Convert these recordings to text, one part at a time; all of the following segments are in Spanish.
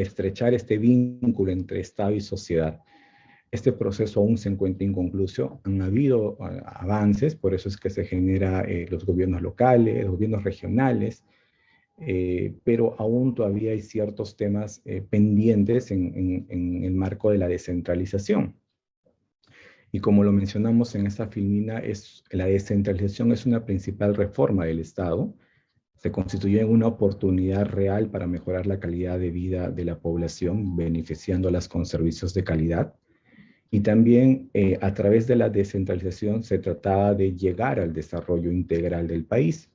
estrechar este vínculo entre Estado y sociedad. Este proceso aún se encuentra inconcluso. Han habido avances, por eso es que se genera los gobiernos locales, los gobiernos regionales, pero aún todavía hay ciertos temas pendientes en el marco de la descentralización. Y como lo mencionamos en esta filmina, la descentralización es una principal reforma del Estado. Se constituye en una oportunidad real para mejorar la calidad de vida de la población, beneficiándolas con servicios de calidad. Y también a través de la descentralización se trataba de llegar al desarrollo integral del país,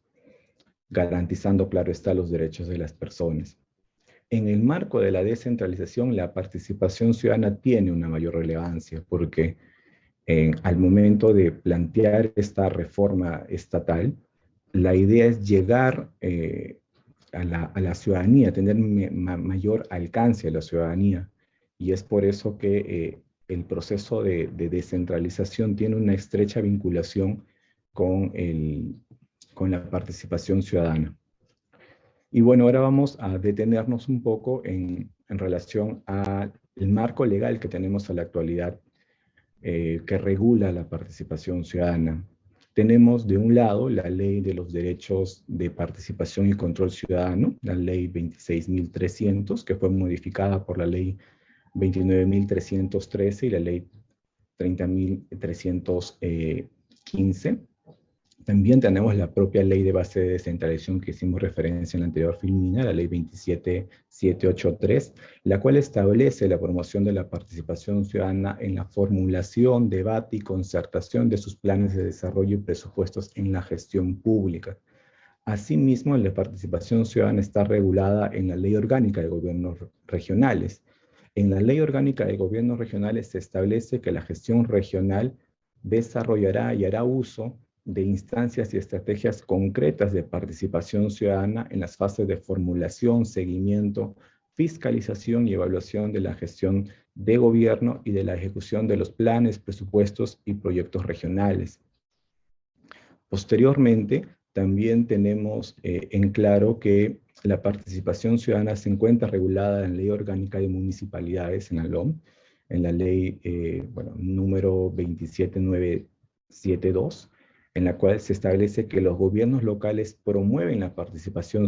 garantizando, claro está, los derechos de las personas. En el marco de la descentralización, la participación ciudadana tiene una mayor relevancia porque al momento de plantear esta reforma estatal, la idea es llegar a la ciudadanía, tener mayor alcance a la ciudadanía. Y es por eso que el proceso de descentralización tiene una estrecha vinculación con, con la participación ciudadana. Y bueno, ahora vamos a detenernos un poco en relación al marco legal que tenemos a la actualidad que regula la participación ciudadana. Tenemos de un lado la Ley de los Derechos de Participación y Control Ciudadano, la Ley 26.300, que fue modificada por la Ley 29.313 y la Ley 30.315. También tenemos la propia Ley de Base de Descentralización que hicimos referencia en la anterior filmina, la Ley 27783, la cual establece la promoción de la participación ciudadana en la formulación, debate y concertación de sus planes de desarrollo y presupuestos en la gestión pública. Asimismo, la participación ciudadana está regulada en la Ley Orgánica de Gobiernos Regionales. En la Ley Orgánica de Gobiernos Regionales se establece que la gestión regional desarrollará y hará uso de instancias y estrategias concretas de participación ciudadana en las fases de formulación, seguimiento, fiscalización y evaluación de la gestión de gobierno y de la ejecución de los planes, presupuestos y proyectos regionales. Posteriormente, también tenemos en claro que la participación ciudadana se encuentra regulada en la Ley Orgánica de Municipalidades, en la LOM, en la ley número 27972, en la cual se establece que los gobiernos locales promueven la participación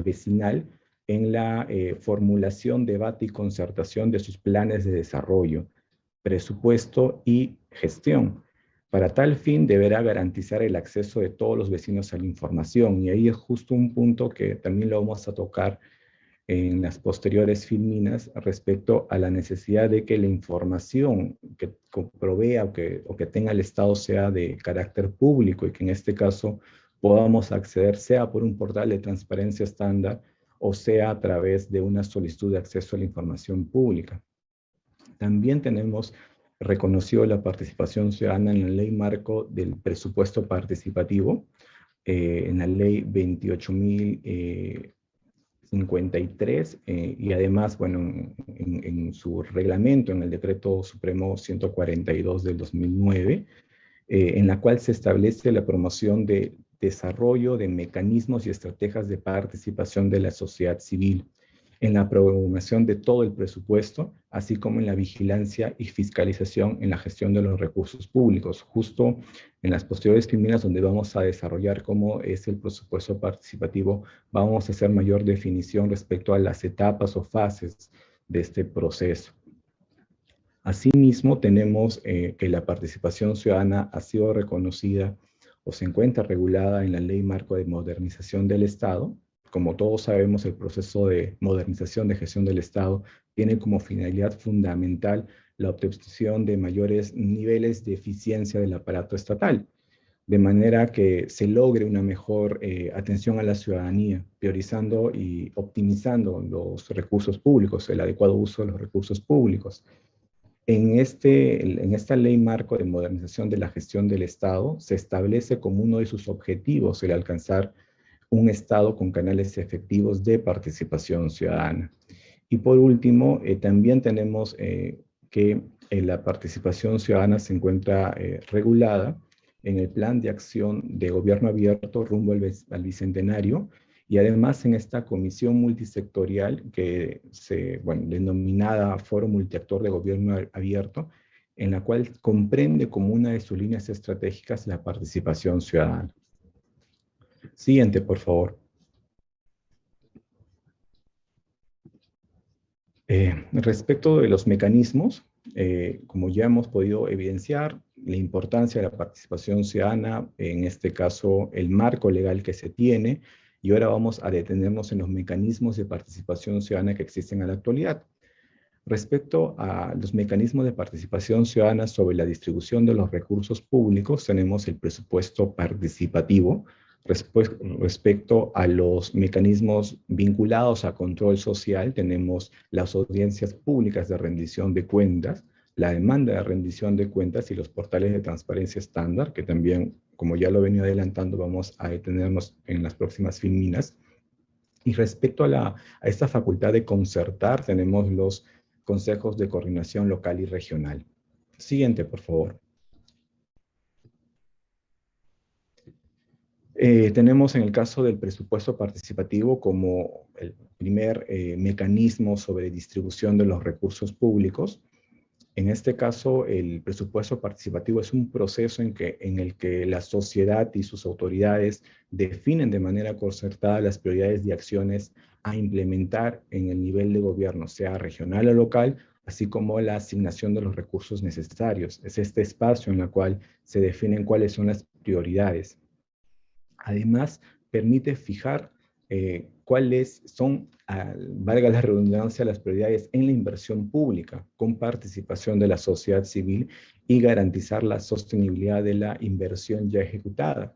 vecinal en la formulación, debate y concertación de sus planes de desarrollo, presupuesto y gestión. Para tal fin deberá garantizar el acceso de todos los vecinos a la información, y ahí es justo un punto que también lo vamos a tocar en las posteriores filminas respecto a la necesidad de que la información que provea o que tenga el Estado sea de carácter público y que en este caso podamos acceder sea por un portal de transparencia estándar o sea a través de una solicitud de acceso a la información pública. También tenemos reconocido la participación ciudadana en la Ley Marco del Presupuesto Participativo, en la Ley 28.053 y además, bueno, en su reglamento, en el Decreto Supremo 142 del 2009, en la cual se establece la promoción de desarrollo de mecanismos y estrategias de participación de la sociedad civil, en la programación de todo el presupuesto, así como en la vigilancia y fiscalización en la gestión de los recursos públicos. Justo en las posteriores filminas donde vamos a desarrollar cómo es el presupuesto participativo, vamos a hacer mayor definición respecto a las etapas o fases de este proceso. Asimismo, tenemos que la participación ciudadana ha sido reconocida o se encuentra regulada en la Ley Marco de Modernización del Estado. Como todos sabemos, el proceso de modernización de gestión del Estado tiene como finalidad fundamental la obtención de mayores niveles de eficiencia del aparato estatal, de manera que se logre una mejor atención a la ciudadanía, priorizando y optimizando los recursos públicos, el adecuado uso de los recursos públicos. En esta ley marco de modernización de la gestión del Estado, se establece como uno de sus objetivos el alcanzar un Estado con canales efectivos de participación ciudadana. Y por último, también tenemos que la participación ciudadana se encuentra regulada en el Plan de Acción de Gobierno Abierto rumbo al Bicentenario Y además en esta comisión multisectorial que denominada Foro Multiactor de Gobierno Abierto, en la cual comprende como una de sus líneas estratégicas la participación ciudadana. Siguiente, por favor. Respecto de los mecanismos, como ya hemos podido evidenciar, la importancia de la participación ciudadana, en este caso el marco legal que se tiene, y ahora vamos a detenernos en los mecanismos de participación ciudadana que existen en la actualidad. Respecto a los mecanismos de participación ciudadana sobre la distribución de los recursos públicos, tenemos el presupuesto participativo. Respecto a los mecanismos vinculados a control social, tenemos las audiencias públicas de rendición de cuentas, la demanda de rendición de cuentas y los portales de transparencia estándar, que también, como ya lo he venido adelantando, vamos a detenernos en las próximas filminas. Y respecto a esta facultad de concertar, tenemos los consejos de coordinación local y regional. Siguiente, por favor. Tenemos en el caso del presupuesto participativo como el primer mecanismo sobre distribución de los recursos públicos. En este caso, el presupuesto participativo es un proceso en el que la sociedad y sus autoridades definen de manera concertada las prioridades y acciones a implementar en el nivel de gobierno, sea regional o local, así como la asignación de los recursos necesarios. Es este espacio en el cual se definen cuáles son las prioridades. Además, permite fijar cuáles son, valga la redundancia, las prioridades en la inversión pública, con participación de la sociedad civil y garantizar la sostenibilidad de la inversión ya ejecutada.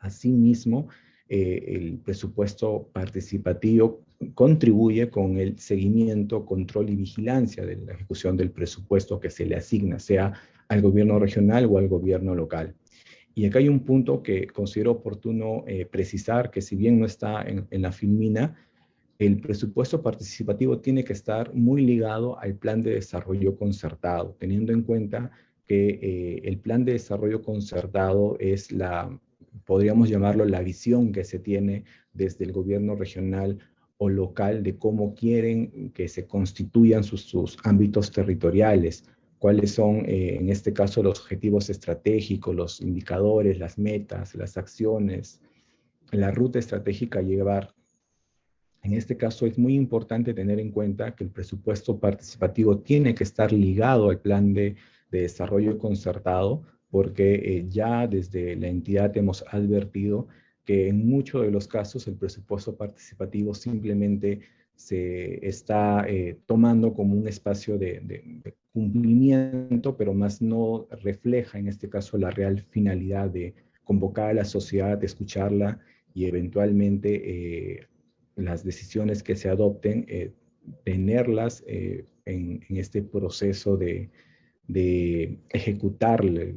Asimismo, el presupuesto participativo contribuye con el seguimiento, control y vigilancia de la ejecución del presupuesto que se le asigna, sea al gobierno regional o al gobierno local. Y acá hay un punto que considero oportuno precisar, que si bien no está en la filmina, el presupuesto participativo tiene que estar muy ligado al plan de desarrollo concertado, teniendo en cuenta que el plan de desarrollo concertado es podríamos llamarlo la visión que se tiene desde el gobierno regional o local de cómo quieren que se constituyan sus ámbitos territoriales, cuáles son, en este caso, los objetivos estratégicos, los indicadores, las metas, las acciones, la ruta estratégica a llevar. En este caso es muy importante tener en cuenta que el presupuesto participativo tiene que estar ligado al plan de desarrollo concertado, porque ya desde la entidad hemos advertido que en muchos de los casos el presupuesto participativo simplemente se está tomando como un espacio de cumplimiento, pero más no refleja en este caso la real finalidad de convocar a la sociedad, de escucharla y eventualmente las decisiones que se adopten, tenerlas en este proceso de ejecutar el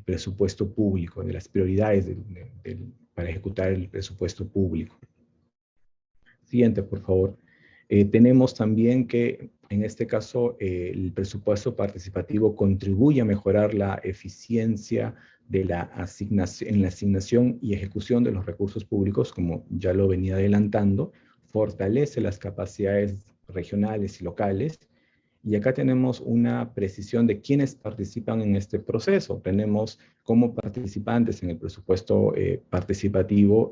presupuesto público, de las prioridades para ejecutar el presupuesto público. Siguiente, por favor. Tenemos también que, en este caso, el presupuesto participativo contribuye a mejorar la eficiencia de en la asignación y ejecución de los recursos públicos, como ya lo venía adelantando, fortalece las capacidades regionales y locales. Y acá tenemos una precisión de quiénes participan en este proceso. Tenemos como participantes en el presupuesto participativo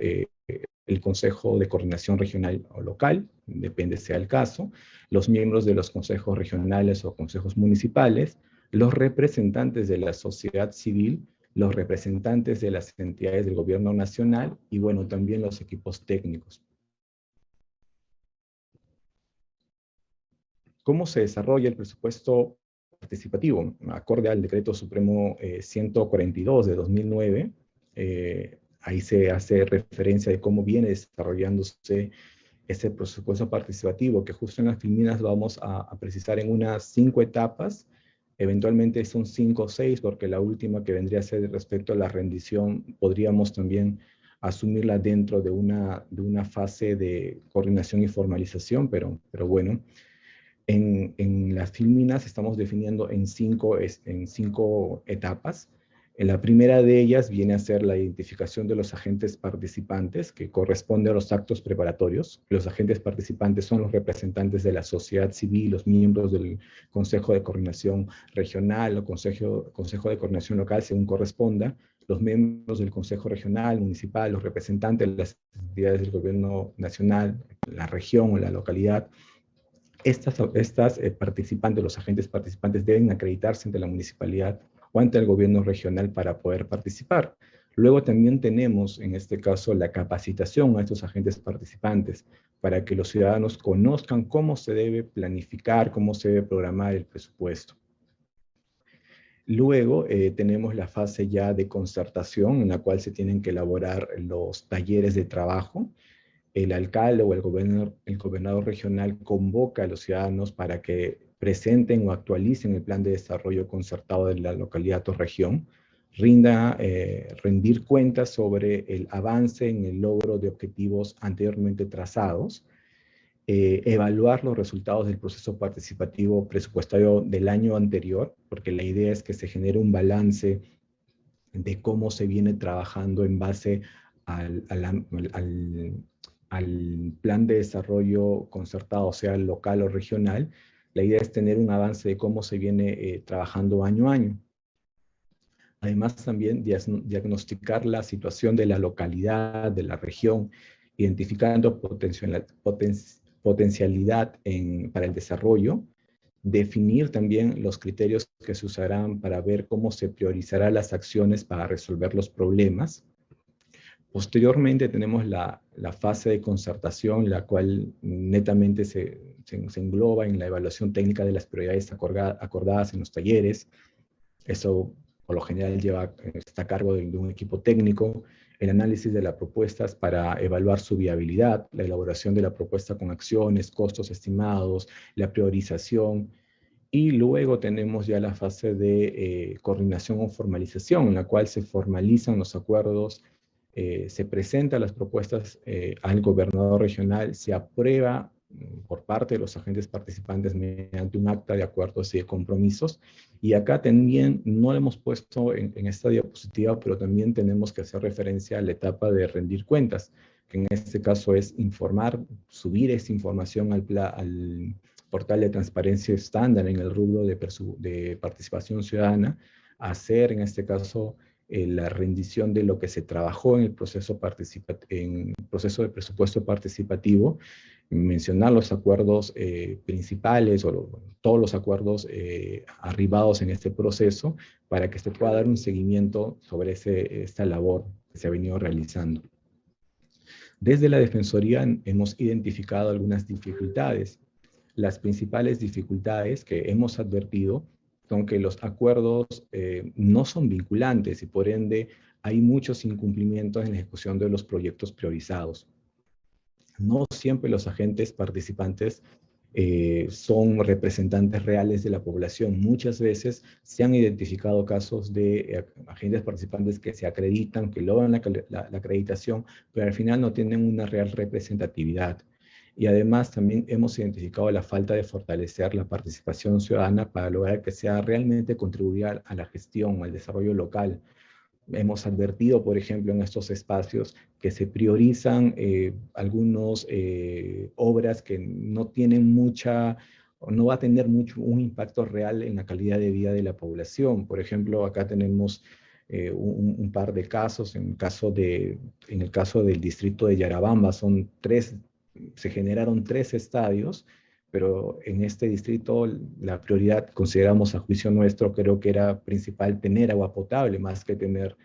el Consejo de Coordinación Regional o Local, depende sea el caso, los miembros de los consejos regionales o consejos municipales, los representantes de la sociedad civil, los representantes de las entidades del gobierno nacional y, bueno, también los equipos técnicos. ¿Cómo se desarrolla el presupuesto participativo? Acorde al Decreto Supremo 142 de 2009, ahí se hace referencia de cómo viene desarrollándose ese presupuesto participativo, que justo en las filminas lo vamos a precisar en unas 5 etapas. Eventualmente son 5 o 6, porque la última, que vendría a ser respecto a la rendición, podríamos también asumirla dentro de una fase de coordinación y formalización, pero bueno. En las filminas estamos definiendo en cinco etapas. La primera de ellas viene a ser la identificación de los agentes participantes, que corresponde a los actos preparatorios. Los agentes participantes son los representantes de la sociedad civil, los miembros del Consejo de Coordinación Regional o Consejo de Coordinación Local, según corresponda, los miembros del Consejo Regional, Municipal, los representantes de las entidades del gobierno nacional, la región o la localidad. Estas participantes, los agentes participantes, deben acreditarse ante la municipalidad o ante el gobierno regional para poder participar. Luego también tenemos, en este caso, la capacitación a estos agentes participantes para que los ciudadanos conozcan cómo se debe planificar, cómo se debe programar el presupuesto. Luego tenemos la fase ya de concertación, en la cual se tienen que elaborar los talleres de trabajo. El alcalde o el gobernador regional convoca a los ciudadanos para que presenten o actualicen el plan de desarrollo concertado de la localidad o región, rendir cuentas sobre el avance en el logro de objetivos anteriormente trazados, evaluar los resultados del proceso participativo presupuestario del año anterior, porque la idea es que se genere un balance de cómo se viene trabajando en base al plan de desarrollo concertado, sea local o regional. La idea es tener un avance de cómo se viene trabajando año a año. Además, también diagnosticar la situación de la localidad, de la región, identificando potencialidad para el desarrollo, definir también los criterios que se usarán para ver cómo se priorizarán las acciones para resolver los problemas. Posteriormente tenemos la fase de concertación, la cual netamente se engloba en la evaluación técnica de las prioridades acordadas en los talleres. Eso por lo general está a cargo de un equipo técnico, el análisis de las propuestas para evaluar su viabilidad, la elaboración de la propuesta con acciones, costos estimados, la priorización, y luego tenemos ya la fase de coordinación o formalización, en la cual se formalizan los acuerdos, se presentan las propuestas al gobernador regional, se aprueba por parte de los agentes participantes mediante un acta de acuerdos y de compromisos. Y acá también no lo hemos puesto en esta diapositiva, pero también tenemos que hacer referencia a la etapa de rendir cuentas, que en este caso es informar, subir esa información al portal de transparencia estándar en el rubro de participación ciudadana, hacer en este caso la rendición de lo que se trabajó en el proceso de presupuesto participativo, mencionar los acuerdos principales o todos los acuerdos arribados en este proceso para que se pueda dar un seguimiento sobre esta labor que se ha venido realizando. Desde la Defensoría hemos identificado algunas dificultades. Las principales dificultades que hemos advertido son que los acuerdos no son vinculantes y por ende hay muchos incumplimientos en la ejecución de los proyectos priorizados. No siempre los agentes participantes son representantes reales de la población. Muchas veces se han identificado casos de agentes participantes que se acreditan, que logran la acreditación, pero al final no tienen una real representatividad. Y además también hemos identificado la falta de fortalecer la participación ciudadana para lograr que sea realmente contribuir a la gestión, al desarrollo local. Hemos advertido, por ejemplo, en estos espacios que se priorizan algunas obras que no tienen no va a tener un impacto real en la calidad de vida de la población. Por ejemplo, acá tenemos un par de casos. En el caso del distrito de Yarabamba, se generaron 3 estadios, pero en este distrito la prioridad, consideramos a juicio nuestro, creo que era principal tener agua potable más que tener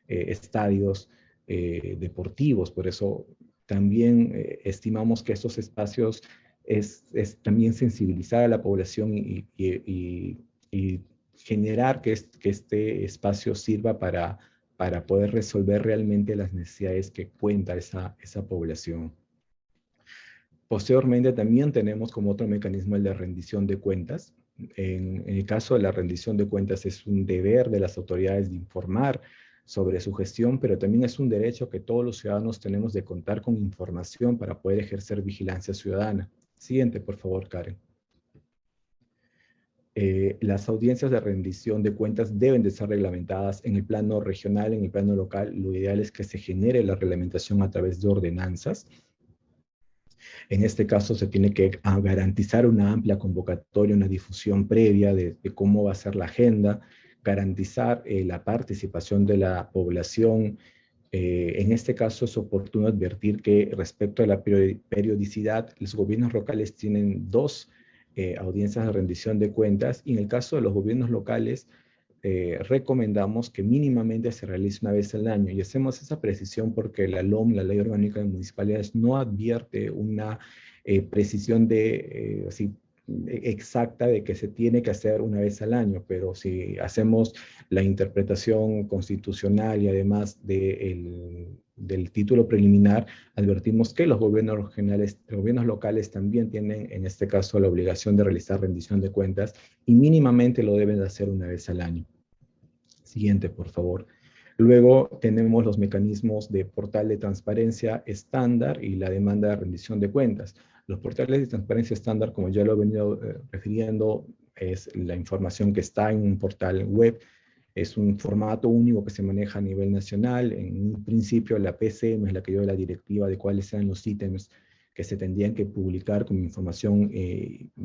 estadios deportivos. Por eso también estimamos que estos espacios es también sensibilizar a la población y generar que este espacio sirva para poder resolver realmente las necesidades que cuenta esa población. Posteriormente también tenemos como otro mecanismo el de rendición de cuentas. En el caso de la rendición de cuentas es un deber de las autoridades de informar sobre su gestión, pero también es un derecho que todos los ciudadanos tenemos de contar con información para poder ejercer vigilancia ciudadana. Siguiente, por favor, Karen. Las audiencias de rendición de cuentas deben de ser reglamentadas en el plano regional, en el plano local. Lo ideal es que se genere la reglamentación a través de ordenanzas. En este caso se tiene que garantizar una amplia convocatoria, una difusión previa de cómo va a ser la agenda, garantizar la participación de la población. En este caso es oportuno advertir que respecto a la periodicidad, los gobiernos locales tienen dos audiencias de rendición de cuentas, y en el caso de los gobiernos locales recomendamos que mínimamente se realice una vez al año, y hacemos esa precisión porque la LOM, la Ley Orgánica de Municipalidades, no advierte una precisión así, exacta de que se tiene que hacer una vez al año, pero si hacemos la interpretación constitucional y además del título preliminar, advertimos que los gobiernos regionales, los gobiernos locales también tienen en este caso la obligación de realizar rendición de cuentas, y mínimamente lo deben de hacer una vez al año. Siguiente, por favor. Luego tenemos los mecanismos de portal de transparencia estándar y la demanda de rendición de cuentas. Los portales de transparencia estándar, como ya lo he venido refiriendo, es la información que está en un portal web. Es un formato único que se maneja a nivel nacional. En un principio la PCM es la que dio la directiva de cuáles eran los ítems que se tendrían que publicar como información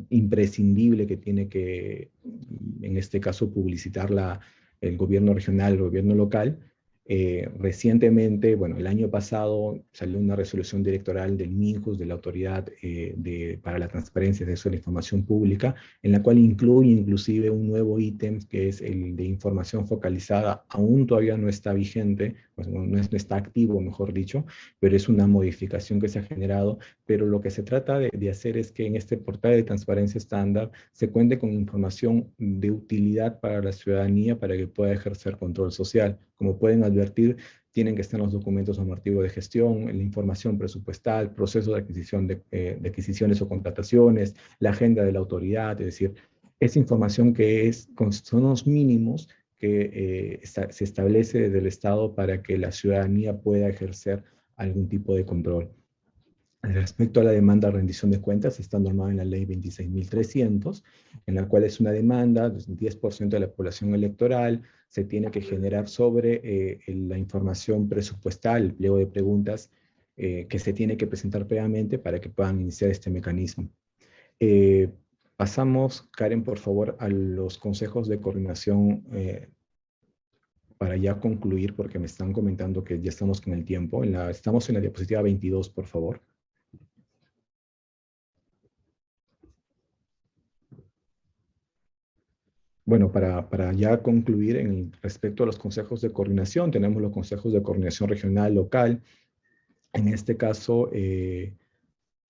imprescindible que tiene que, en este caso, publicitar el gobierno regional, el gobierno local. Recientemente, bueno, el año pasado salió una resolución directoral del MINJUS, de la Autoridad para la Transparencia y Acceso a la Información Pública, en la cual incluye inclusive un nuevo ítem que es el de información focalizada. Aún todavía no está vigente, pues, no está activo, mejor dicho, pero es una modificación que se ha generado. Pero lo que se trata de hacer es que en este portal de transparencia estándar se cuente con información de utilidad para la ciudadanía para que pueda ejercer control social. Como pueden advertir, tienen que estar los documentos normativos de gestión, la información presupuestal, proceso de adquisición de adquisiciones o contrataciones, la agenda de la autoridad. Es decir, es información que son los mínimos que se establece desde el Estado para que la ciudadanía pueda ejercer algún tipo de control. Respecto a la demanda de rendición de cuentas, está normada en la ley 26.300, en la cual es una demanda del 10% de la población electoral. Se tiene que generar sobre la información presupuestal, el pliego de preguntas que se tiene que presentar previamente para que puedan iniciar este mecanismo. Pasamos, Karen, por favor, a los consejos de coordinación para ya concluir, porque me están comentando que ya estamos con el tiempo. Estamos en la diapositiva 22, por favor. Bueno, para ya concluir respecto a los consejos de coordinación, tenemos los consejos de coordinación regional, local. En este caso,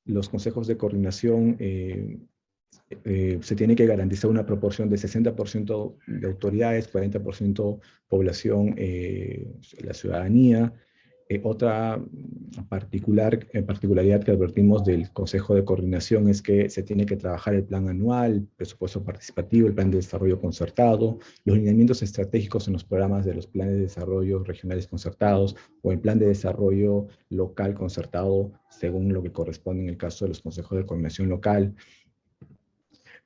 los consejos de coordinación se tiene que garantizar una proporción de 60% de autoridades, 40% población, la ciudadanía. Otra particularidad que advertimos del Consejo de Coordinación es que se tiene que trabajar el plan anual, el presupuesto participativo, el plan de desarrollo concertado, los lineamientos estratégicos en los programas de los planes de desarrollo regionales concertados o el plan de desarrollo local concertado, según lo que corresponde en el caso de los consejos de coordinación local.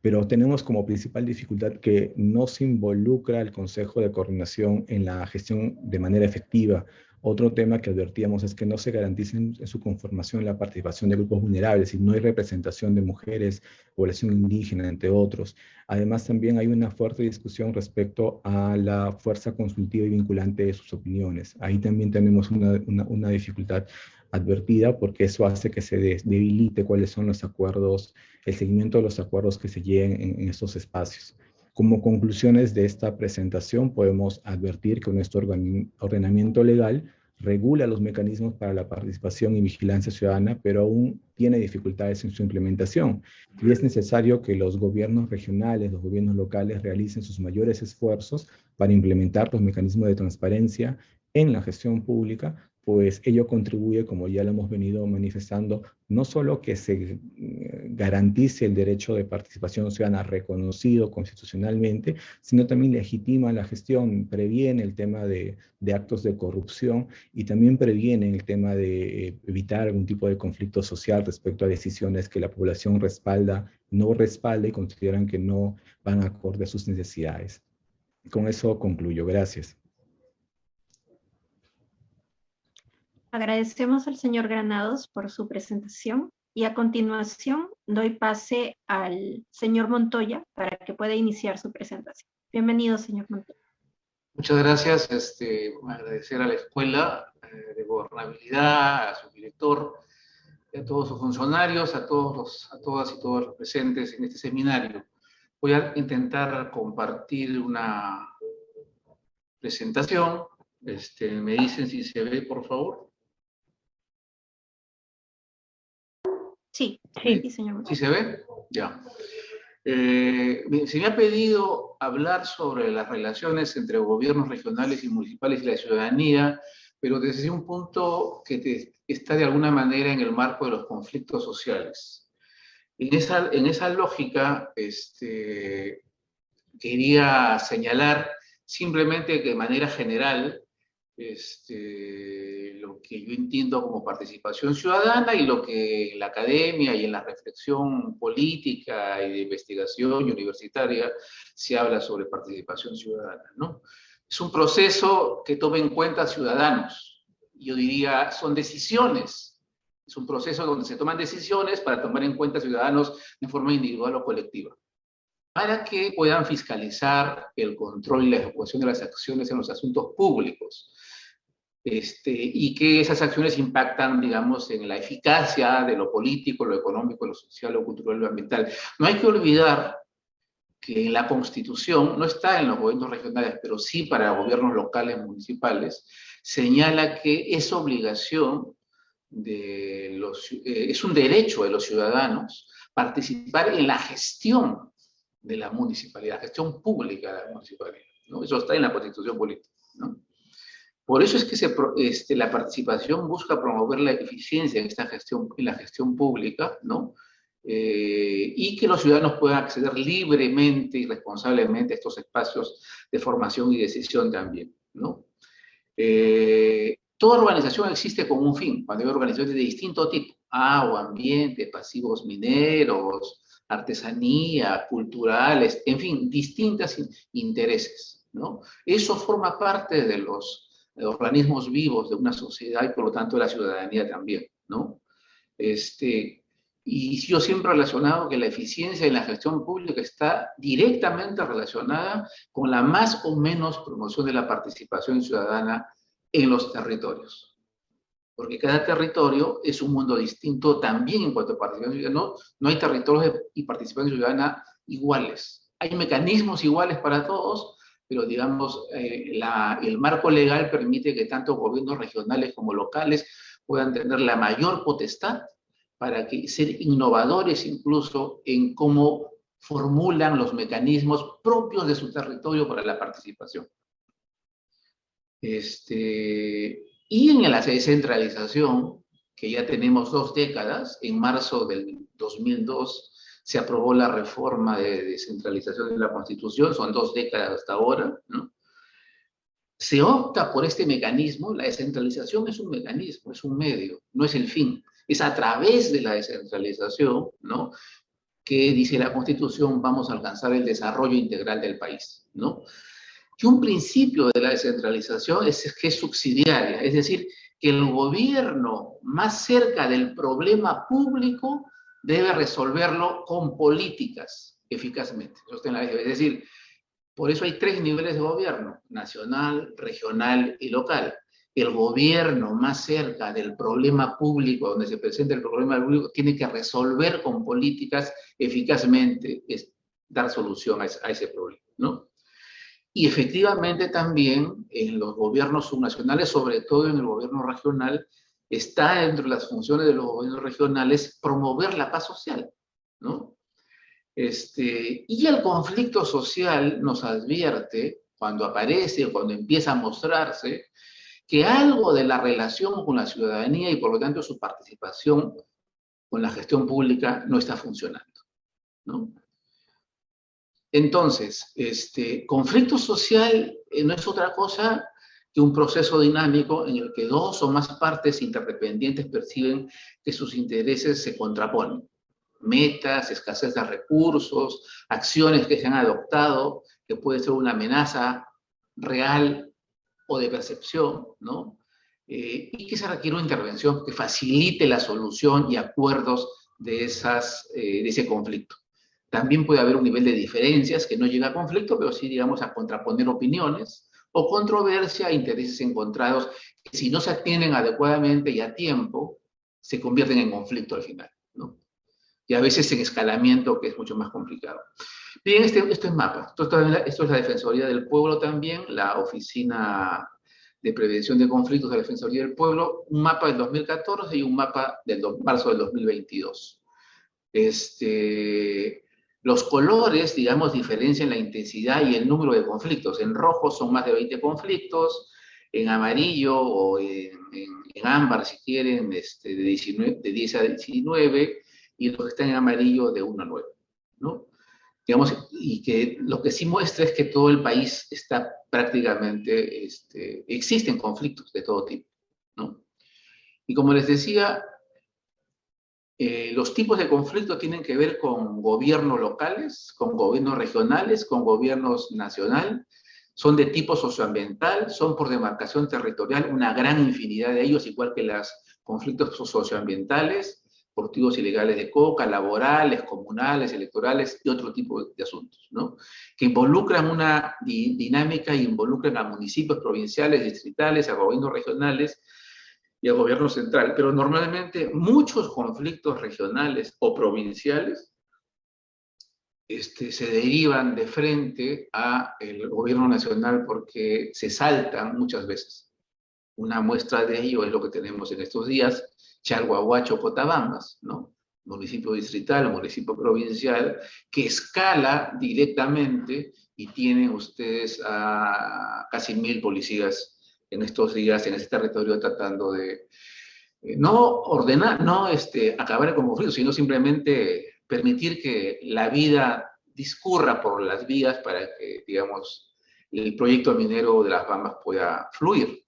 Pero tenemos como principal dificultad que no se involucra el Consejo de Coordinación en la gestión de manera efectiva. Otro tema que advertíamos es que no se garantiza en su conformación la participación de grupos vulnerables y no hay representación de mujeres, población indígena, entre otros. Además, también hay una fuerte discusión respecto a la fuerza consultiva y vinculante de sus opiniones. Ahí también tenemos una dificultad advertida, porque eso hace que se debilite cuáles son los acuerdos, el seguimiento de los acuerdos que se lleguen en estos espacios. Como conclusiones de esta presentación, podemos advertir que nuestro ordenamiento legal regula los mecanismos para la participación y vigilancia ciudadana, pero aún tiene dificultades en su implementación. Y es necesario que los gobiernos regionales, los gobiernos locales realicen sus mayores esfuerzos para implementar los mecanismos de transparencia en la gestión pública, pues ello contribuye, como ya lo hemos venido manifestando, no solo que se garantice el derecho de participación ciudadana reconocido constitucionalmente, sino también legitima la gestión, previene el tema de actos de corrupción y también previene el tema de evitar algún tipo de conflicto social respecto a decisiones que la población no respalda y consideran que no van acorde a sus necesidades. Con eso concluyo. Gracias. Agradecemos al señor Granados por su presentación y a continuación doy pase al señor Montoya para que pueda iniciar su presentación. Bienvenido, señor Montoya. Muchas gracias. Agradecer a la Escuela de Gobernabilidad, a su director, a todos sus funcionarios, a todas y todos los presentes en este seminario. Voy a intentar compartir una presentación. Me dicen si se ve, por favor. Sí, señor. ¿Sí se ve? Ya. Se me ha pedido hablar sobre las relaciones entre gobiernos regionales y municipales y la ciudadanía, pero desde un punto que está de alguna manera en el marco de los conflictos sociales. En esa lógica, quería señalar simplemente que de manera general, lo que yo entiendo como participación ciudadana y lo que en la academia y en la reflexión política y de investigación y universitaria se habla sobre participación ciudadana, ¿no? Es un proceso que toma en cuenta ciudadanos. Yo diría, son decisiones. Es un proceso donde se toman decisiones para tomar en cuenta ciudadanos de forma individual o colectiva, para que puedan fiscalizar el control y la ejecución de las acciones en los asuntos públicos. Y que esas acciones impactan, digamos, en la eficacia de lo político, lo económico, lo social, lo cultural, lo ambiental. No hay que olvidar que en la Constitución, no está en los gobiernos regionales, pero sí para gobiernos locales, municipales, señala que es obligación es un derecho de los ciudadanos participar en la gestión de la municipalidad, gestión pública de la municipalidad, ¿no? Eso está en la Constitución política, ¿no? Por eso es que la participación busca promover la eficiencia en la gestión pública, ¿no? Y que los ciudadanos puedan acceder libremente y responsablemente a estos espacios de formación y decisión también, ¿no? Toda organización existe con un fin, cuando hay organizaciones de distinto tipo, agua, ambiente, pasivos mineros, artesanía, culturales, en fin, distintos intereses, ¿no? Eso forma parte de los organismos vivos de una sociedad y por lo tanto de la ciudadanía también, ¿no? Y yo siempre he relacionado que la eficiencia en la gestión pública está directamente relacionada con la más o menos promoción de la participación ciudadana en los territorios. Porque cada territorio es un mundo distinto también en cuanto a participación ciudadana. No hay territorios y participación ciudadana iguales. Hay mecanismos iguales para todos, pero digamos, el marco legal permite que tanto gobiernos regionales como locales puedan tener la mayor potestad para ser innovadores incluso en cómo formulan los mecanismos propios de su territorio para la participación. Y en la descentralización, que ya tenemos 2 décadas, en marzo del 2002 se aprobó la reforma de descentralización de la Constitución, son 2 décadas hasta ahora, ¿no? Se opta por este mecanismo. La descentralización es un mecanismo, es un medio, no es el fin. Es a través de la descentralización, ¿no?, que dice la Constitución, vamos a alcanzar el desarrollo integral del país, ¿no? Y un principio de la descentralización es que es subsidiaria, es decir, que el gobierno más cerca del problema público debe resolverlo con políticas eficazmente. Es decir, por eso hay 3 niveles de gobierno: nacional, regional y local. El gobierno más cerca del problema público, donde se presenta el problema público, tiene que resolver con políticas eficazmente, dar solución a ese problema, ¿no? Y efectivamente también en los gobiernos subnacionales, sobre todo en el gobierno regional, está entre las funciones de los gobiernos regionales promover la paz social, ¿no? Y el conflicto social nos advierte, cuando aparece o cuando empieza a mostrarse, que algo de la relación con la ciudadanía y por lo tanto su participación con la gestión pública no está funcionando, ¿no? Entonces, conflicto social no es otra cosa que un proceso dinámico en el que dos o más partes interdependientes perciben que sus intereses se contraponen. Metas, escasez de recursos, acciones que se han adoptado, que puede ser una amenaza real o de percepción, ¿no? Y que se requiere una intervención que facilite la solución y acuerdos de ese conflicto. También puede haber un nivel de diferencias que no llega a conflicto, pero sí, digamos, a contraponer opiniones o controversia e intereses encontrados que si no se atienden adecuadamente y a tiempo, se convierten en conflicto al final, ¿no? Y a veces en escalamiento, que es mucho más complicado. Bien, esto es MAPA. Esto es la Defensoría del Pueblo también, la Oficina de Prevención de Conflictos de la Defensoría del Pueblo, un mapa del 2014 y un mapa del marzo del 2022. Los colores, digamos, diferencian la intensidad y el número de conflictos. En rojo son más de 20 conflictos, en amarillo o en ámbar, si quieren, de 10 a 19, y los que están en amarillo de 1 a 9, ¿no? Digamos, y que lo que sí muestra es que todo el país está prácticamente, existen conflictos de todo tipo, ¿no? Y como les decía, los tipos de conflicto tienen que ver con gobiernos locales, con gobiernos regionales, con gobiernos nacional, son de tipo socioambiental, son por demarcación territorial, una gran infinidad de ellos, igual que los conflictos socioambientales, deportivos ilegales de coca, laborales, comunales, electorales y otro tipo de asuntos, ¿no? Que involucran una dinámica y involucran a municipios provinciales, distritales, a gobiernos regionales y al gobierno central, pero normalmente muchos conflictos regionales o provinciales se derivan de frente al gobierno nacional porque se saltan muchas veces. Una muestra de ello es lo que tenemos en estos días, Chalhuahuacho, Cotabambas, ¿no? Municipio distrital, municipio provincial, que escala directamente y tienen ustedes a casi 1000 policías en estos días en ese territorio tratando de no ordenar, no acabar con conflictos, sino simplemente permitir que la vida discurra por las vías para que, digamos, el proyecto minero de las Bambas pueda fluir.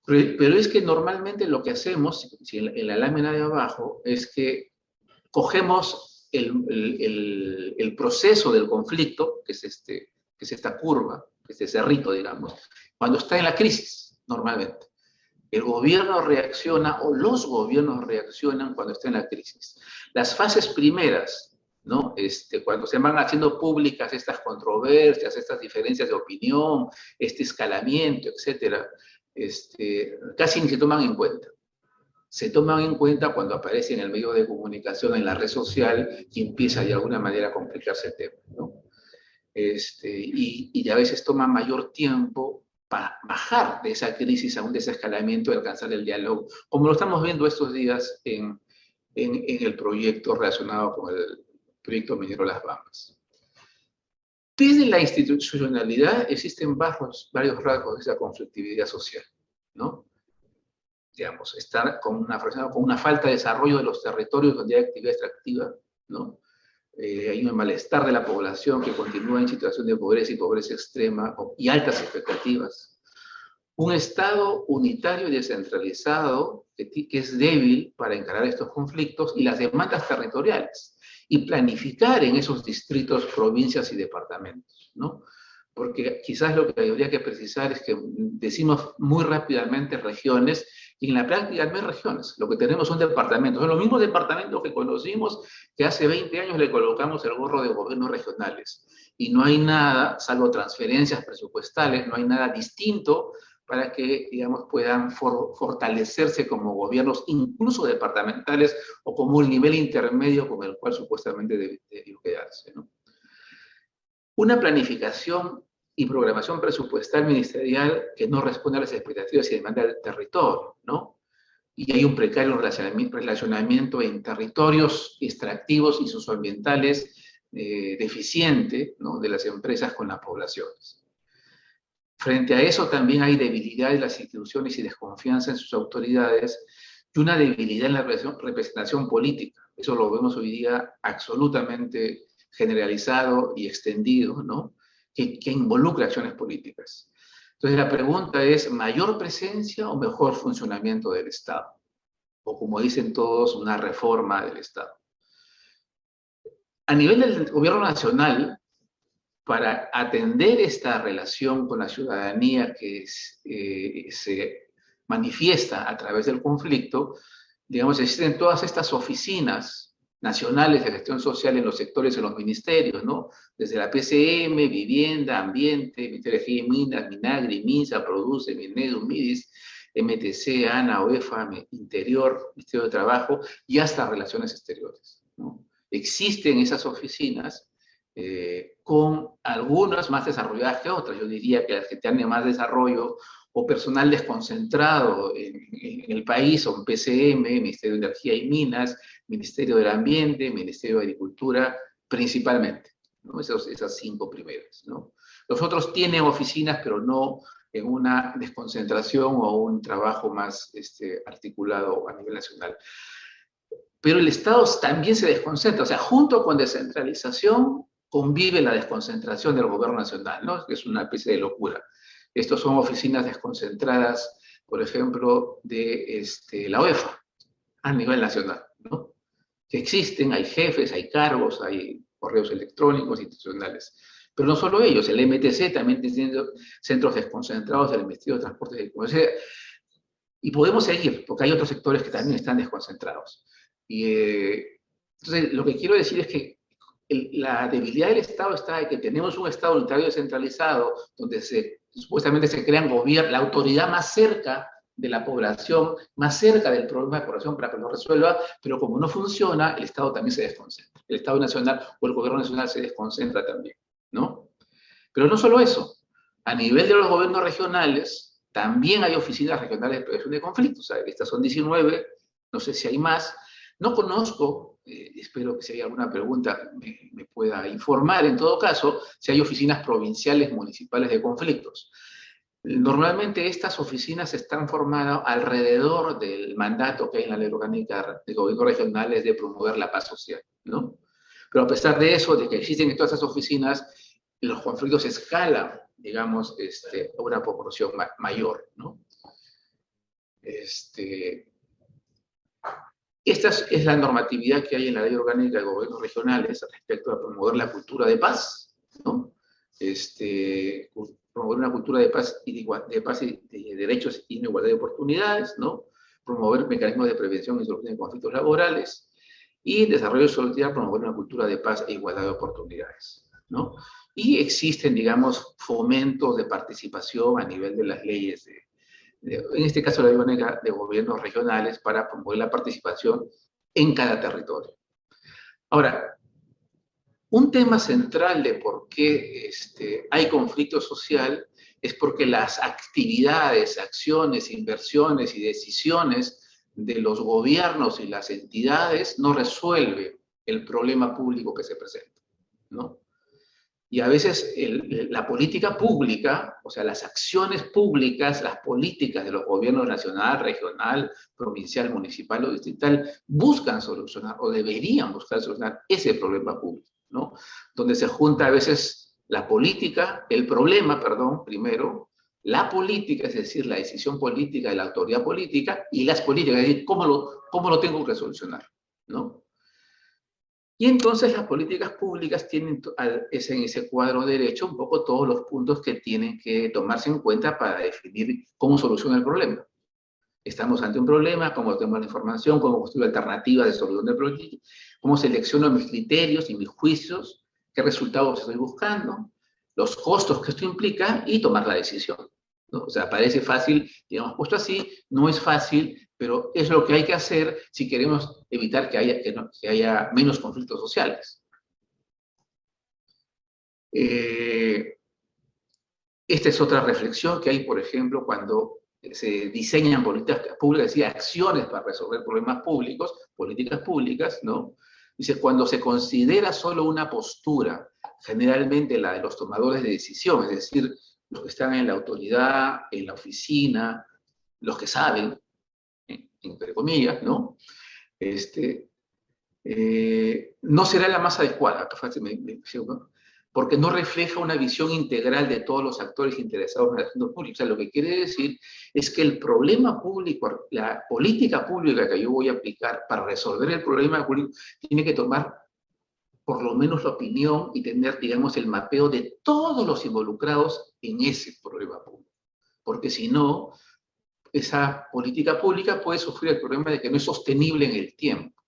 Pero es que normalmente lo que hacemos, en la lámina de abajo, es que cogemos el proceso del conflicto, que es esta curva, este cerrito, digamos, cuando está en la crisis, normalmente. El gobierno reacciona, o los gobiernos reaccionan cuando está en la crisis. Las fases primeras, ¿no? Cuando se van haciendo públicas estas controversias, estas diferencias de opinión, este escalamiento, etcétera, casi ni se toman en cuenta. Se toman en cuenta cuando aparece en el medio de comunicación, en la red social, y empieza de alguna manera a complicarse el tema, ¿no? Y a veces toma mayor tiempo para bajar de esa crisis a un desescalamiento y alcanzar el diálogo, como lo estamos viendo estos días en el proyecto relacionado con el proyecto minero Las Bambas. Desde la institucionalidad existen varios rasgos de esa conflictividad social, ¿no? Digamos, estar con una falta de desarrollo de los territorios donde hay actividad extractiva, ¿no? Hay un malestar de la población que continúa en situación de pobreza y pobreza extrema y altas expectativas. Un Estado unitario y descentralizado que es débil para encarar estos conflictos y las demandas territoriales y planificar en esos distritos, provincias y departamentos, ¿no? Porque quizás lo que habría que precisar es que decimos muy rápidamente regiones, y en la práctica no hay regiones, lo que tenemos son departamentos, son los mismos departamentos que conocimos que hace 20 años le colocamos el gorro de gobiernos regionales, y no hay nada, salvo transferencias presupuestales, no hay nada distinto para que, digamos, puedan fortalecerse como gobiernos, incluso departamentales, o como un nivel intermedio con el cual supuestamente debió quedarse, ¿no? Una planificación y programación presupuestal ministerial que no responde a las expectativas y demandas del territorio, ¿no? Y hay un precario relacionamiento en territorios extractivos y socioambientales deficiente, ¿no?, de las empresas con las poblaciones. Frente a eso también hay debilidad en las instituciones y desconfianza en sus autoridades y una debilidad en la representación política. Eso lo vemos hoy día absolutamente generalizado y extendido, ¿no? Que involucra acciones políticas. Entonces la pregunta es, ¿mayor presencia o mejor funcionamiento del Estado? O como dicen todos, una reforma del Estado. A nivel del gobierno nacional, para atender esta relación con la ciudadanía que se manifiesta a través del conflicto, digamos, existen todas estas oficinas nacionales de gestión social en los sectores, en los ministerios, ¿no? Desde la PCM, Vivienda, Ambiente, Ministerio de Energía y Minas, Minagri, MINSA, Produce, Minedu, MIDIS, MTC, ANA, OEFA, Interior, Ministerio de Trabajo, y hasta Relaciones Exteriores, ¿no? Existen esas oficinas con algunas más desarrolladas que otras. Yo diría que las que tienen más desarrollo o personal desconcentrado en el país son PCM, Ministerio de Energía y Minas, Ministerio del Ambiente, Ministerio de Agricultura, principalmente, ¿no? Esas 5 primeras, ¿no? Los otros tienen oficinas, pero no en una desconcentración o un trabajo más articulado a nivel nacional. Pero el Estado también se desconcentra, o sea, junto con descentralización convive la desconcentración del gobierno nacional, ¿no? Que es una especie de locura. Estos son oficinas desconcentradas, por ejemplo, de la OEFA, a nivel nacional, ¿no? Que existen, hay jefes, hay cargos, hay correos electrónicos institucionales. Pero no solo ellos, el MTC también tiene centros desconcentrados del Ministerio de Transportes y Comercio. Y podemos seguir, porque hay otros sectores que también están desconcentrados. Entonces, lo que quiero decir es que la debilidad del Estado está en que tenemos un Estado unitario descentralizado, donde supuestamente se crean gobiernos, la autoridad más cerca de la población, más cerca del problema de la población para que lo resuelva, pero como no funciona, el Estado también se desconcentra. El Estado nacional o el gobierno nacional se desconcentra también, ¿no? Pero no solo eso, a nivel de los gobiernos regionales, también hay oficinas regionales de prevención de conflictos. O sea, estas son 19, no sé si hay más. No conozco, espero que si hay alguna pregunta me pueda informar, en todo caso, si hay oficinas provinciales, municipales de conflictos. Normalmente estas oficinas están formadas alrededor del mandato que hay en la ley orgánica de gobiernos regionales de promover la paz social, ¿no? Pero a pesar de eso, de que existen todas esas oficinas, los conflictos escalan, digamos, a una proporción mayor, ¿no? Esta es la normatividad que hay en la Ley Orgánica de Gobiernos Regionales respecto a promover la cultura de paz, ¿no? Promover una cultura de paz y de derechos y de igualdad de oportunidades, ¿no? Promover mecanismos de prevención y solución de conflictos laborales y desarrollo solidario, promover una cultura de paz e igualdad de oportunidades, ¿no? Y existen, digamos, fomentos de participación a nivel de las leyes en este caso la Ley Orgánica de Gobiernos Regionales, para promover la participación en cada territorio. Ahora, un tema central de por qué hay conflicto social es porque las actividades, acciones, inversiones y decisiones de los gobiernos y las entidades no resuelven el problema público que se presenta, ¿no? Y a veces la política pública, o sea, las acciones públicas, las políticas de los gobiernos nacional, regional, provincial, municipal o distrital, buscan solucionar o deberían buscar solucionar ese problema público, ¿no? Donde se junta a veces la política, el problema, perdón, primero, la política, es decir, la decisión política de la autoridad política, y las políticas, es decir, cómo lo tengo que solucionar, ¿no? Y entonces las políticas públicas tienen en ese cuadro derecho un poco todos los puntos que tienen que tomarse en cuenta para definir cómo soluciona el problema. Estamos ante un problema, cómo tengo la información, cómo construyo alternativas de solución del problema, cómo selecciono mis criterios y mis juicios, qué resultados estoy buscando, los costos que esto implica y tomar la decisión, ¿no? O sea, parece fácil, digamos, puesto así, no es fácil, pero es lo que hay que hacer si queremos evitar que haya menos conflictos sociales. Esta es otra reflexión que hay, por ejemplo, cuando se diseñan políticas públicas y acciones para resolver problemas públicos, políticas públicas, ¿no? Dice, cuando se considera solo una postura, generalmente la de los tomadores de decisión, es decir, los que están en la autoridad, en la oficina, los que saben, entre comillas, ¿no? No será la más adecuada, porque no refleja una visión integral de todos los actores interesados en el asunto público. O sea, lo que quiere decir es que el problema público, la política pública que yo voy a aplicar para resolver el problema público, tiene que tomar por lo menos la opinión y tener, digamos, el mapeo de todos los involucrados en ese problema público. Porque si no, esa política pública puede sufrir el problema de que no es sostenible en el tiempo.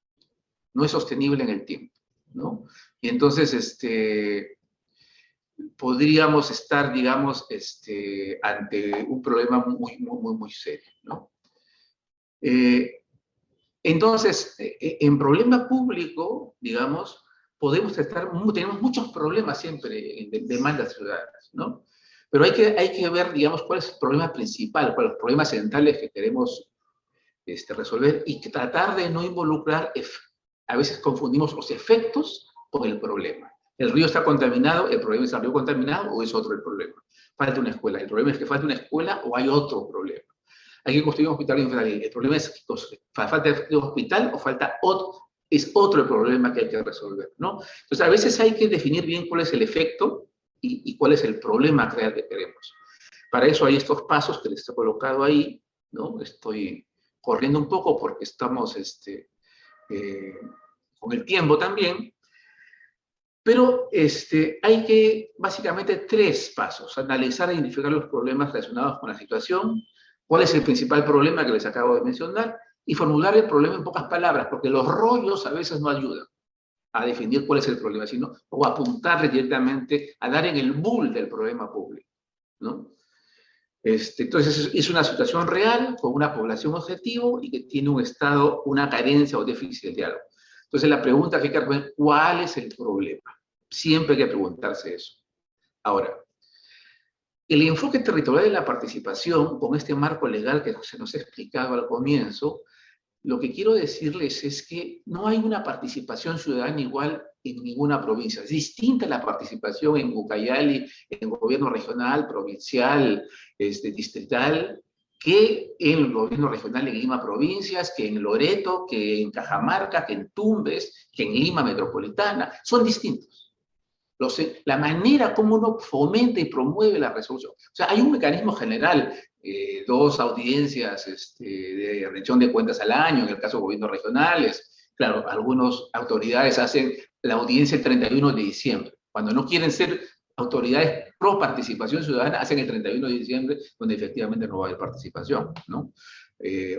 No es sostenible en el tiempo, ¿no? Y entonces, podríamos estar, digamos, ante un problema muy serio, ¿no? Entonces, en problema público, digamos, tenemos muchos problemas siempre en demandas ciudadanas, ¿no? Pero hay que ver, digamos, cuál es el problema principal, cuáles son los problemas centrales que queremos resolver y tratar de no involucrar, a veces confundimos los efectos con el problema. El río está contaminado, ¿el problema es el río contaminado o es otro el problema? Falta una escuela, ¿el problema es que falta una escuela o hay otro problema? Hay que construir un hospital infantil, ¿el problema es que falta un hospital o falta otro? Es otro el problema que hay que resolver, ¿no? Entonces, a veces hay que definir bien cuál es el efecto y cuál es el problema real que queremos. Para eso hay estos pasos que les he colocado ahí, ¿no? Estoy corriendo un poco porque estamos con el tiempo también, pero hay que, básicamente, 3 pasos: analizar e identificar los problemas relacionados con la situación, cuál es el principal problema que les acabo de mencionar, y formular el problema en pocas palabras, porque los rollos a veces no ayudan a definir cuál es el problema, sino o apuntarle directamente a dar en el bull del problema público, ¿no? Entonces, es una situación real, con una población objetivo y que tiene un estado, una carencia o déficit de diálogo. Entonces, la pregunta que hay que responder: ¿cuál es el problema? Siempre hay que preguntarse eso. Ahora, el enfoque territorial de la participación, con este marco legal que se nos ha explicado al comienzo, lo que quiero decirles es que no hay una participación ciudadana igual en ninguna provincia. Es distinta la participación en Ucayali, en gobierno regional, provincial, distrital, que en el gobierno regional en Lima Provincias, que en Loreto, que en Cajamarca, que en Tumbes, que en Lima Metropolitana. Son distintos. La manera como uno fomenta y promueve la resolución. O sea, hay un mecanismo general, 2 audiencias de rendición de cuentas al año, en el caso de gobiernos regionales. Claro, algunas autoridades hacen la audiencia el 31 de diciembre. Cuando no quieren ser autoridades pro participación ciudadana, hacen el 31 de diciembre, donde efectivamente no va a haber participación, ¿no?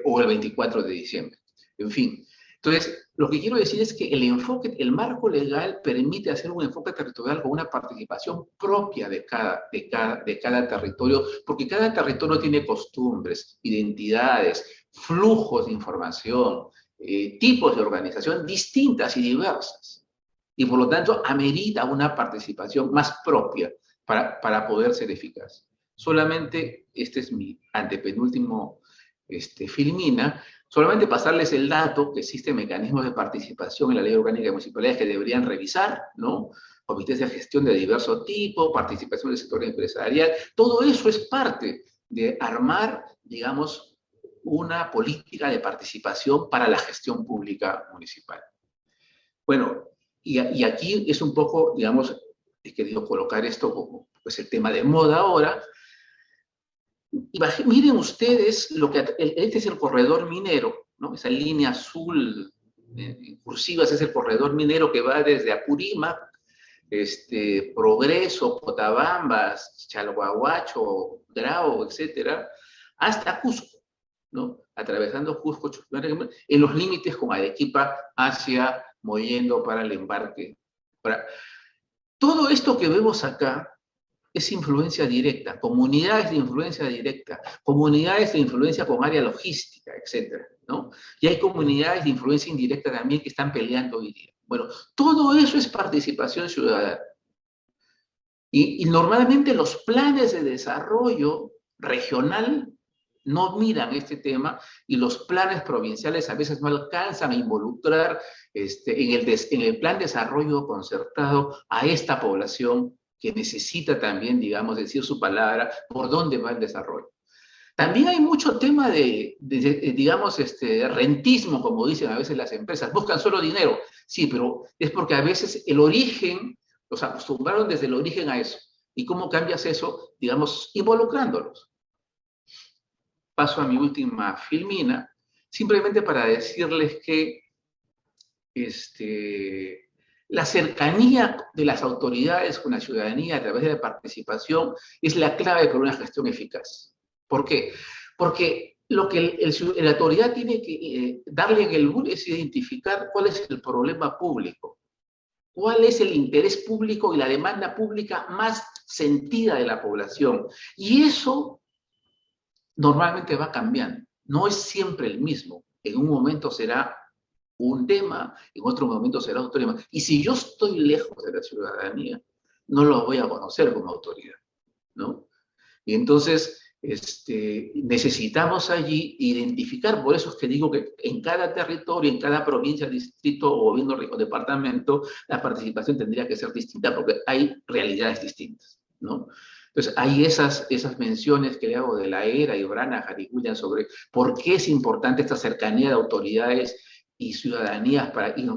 O el 24 de diciembre. En fin. Entonces, lo que quiero decir es que el marco legal permite hacer un enfoque territorial con una participación propia de cada territorio, porque cada territorio tiene costumbres, identidades, flujos de información, tipos de organización distintas y diversas. Y por lo tanto, amerita una participación más propia para poder ser eficaz. Solamente, este es mi antepenúltimo filmina, solamente pasarles el dato que existen mecanismos de participación en la Ley Orgánica de Municipalidades que deberían revisar, ¿no? Comités de gestión de diverso tipo, participación del sector empresarial. Todo eso es parte de armar, digamos, una política de participación para la gestión pública municipal. Bueno, y aquí es un poco, digamos, he querido colocar esto como pues, el tema de moda ahora. Y miren ustedes, este es el corredor minero, ¿no? Esa línea azul en cursivas es el corredor minero que va desde Apurímac, Progreso, Cotabambas, Chalhuahuacho, Grau, etcétera, hasta Cusco, ¿no? Atravesando Cusco, en los límites con Arequipa hacia Mollendo para el embarque. Todo esto que vemos acá es influencia directa, comunidades de influencia directa, comunidades de influencia con área logística, etcétera, ¿no? Y hay comunidades de influencia indirecta también que están peleando hoy día. Bueno, todo eso es participación ciudadana. Y normalmente los planes de desarrollo regional no miran este tema y los planes provinciales a veces no alcanzan a involucrar en el plan de desarrollo concertado a esta población que necesita también, digamos, decir su palabra, por dónde va el desarrollo. También hay mucho tema digamos, rentismo, como dicen a veces las empresas. Buscan solo dinero. Sí, pero es porque a veces el origen, los acostumbraron desde el origen a eso. ¿Y cómo cambias eso? Digamos, involucrándolos. Paso a mi última filmina, simplemente para decirles que la cercanía de las autoridades con la ciudadanía a través de la participación es la clave para una gestión eficaz. ¿Por qué? Porque lo que la autoridad tiene que darle en el bull es identificar cuál es el problema público, cuál es el interés público y la demanda pública más sentida de la población. Y eso normalmente va cambiando. No es siempre el mismo. En un momento será un tema, en otro momento será otro tema. Y si yo estoy lejos de la ciudadanía, no lo voy a conocer como autoridad, ¿no? Y entonces necesitamos allí identificar, por eso es que digo que en cada territorio, en cada provincia, distrito o gobierno o departamento, la participación tendría que ser distinta porque hay realidades distintas, ¿no? Entonces, hay esas menciones que le hago de la era y Brana, Jaricuyan, sobre por qué es importante esta cercanía de autoridades y ciudadanías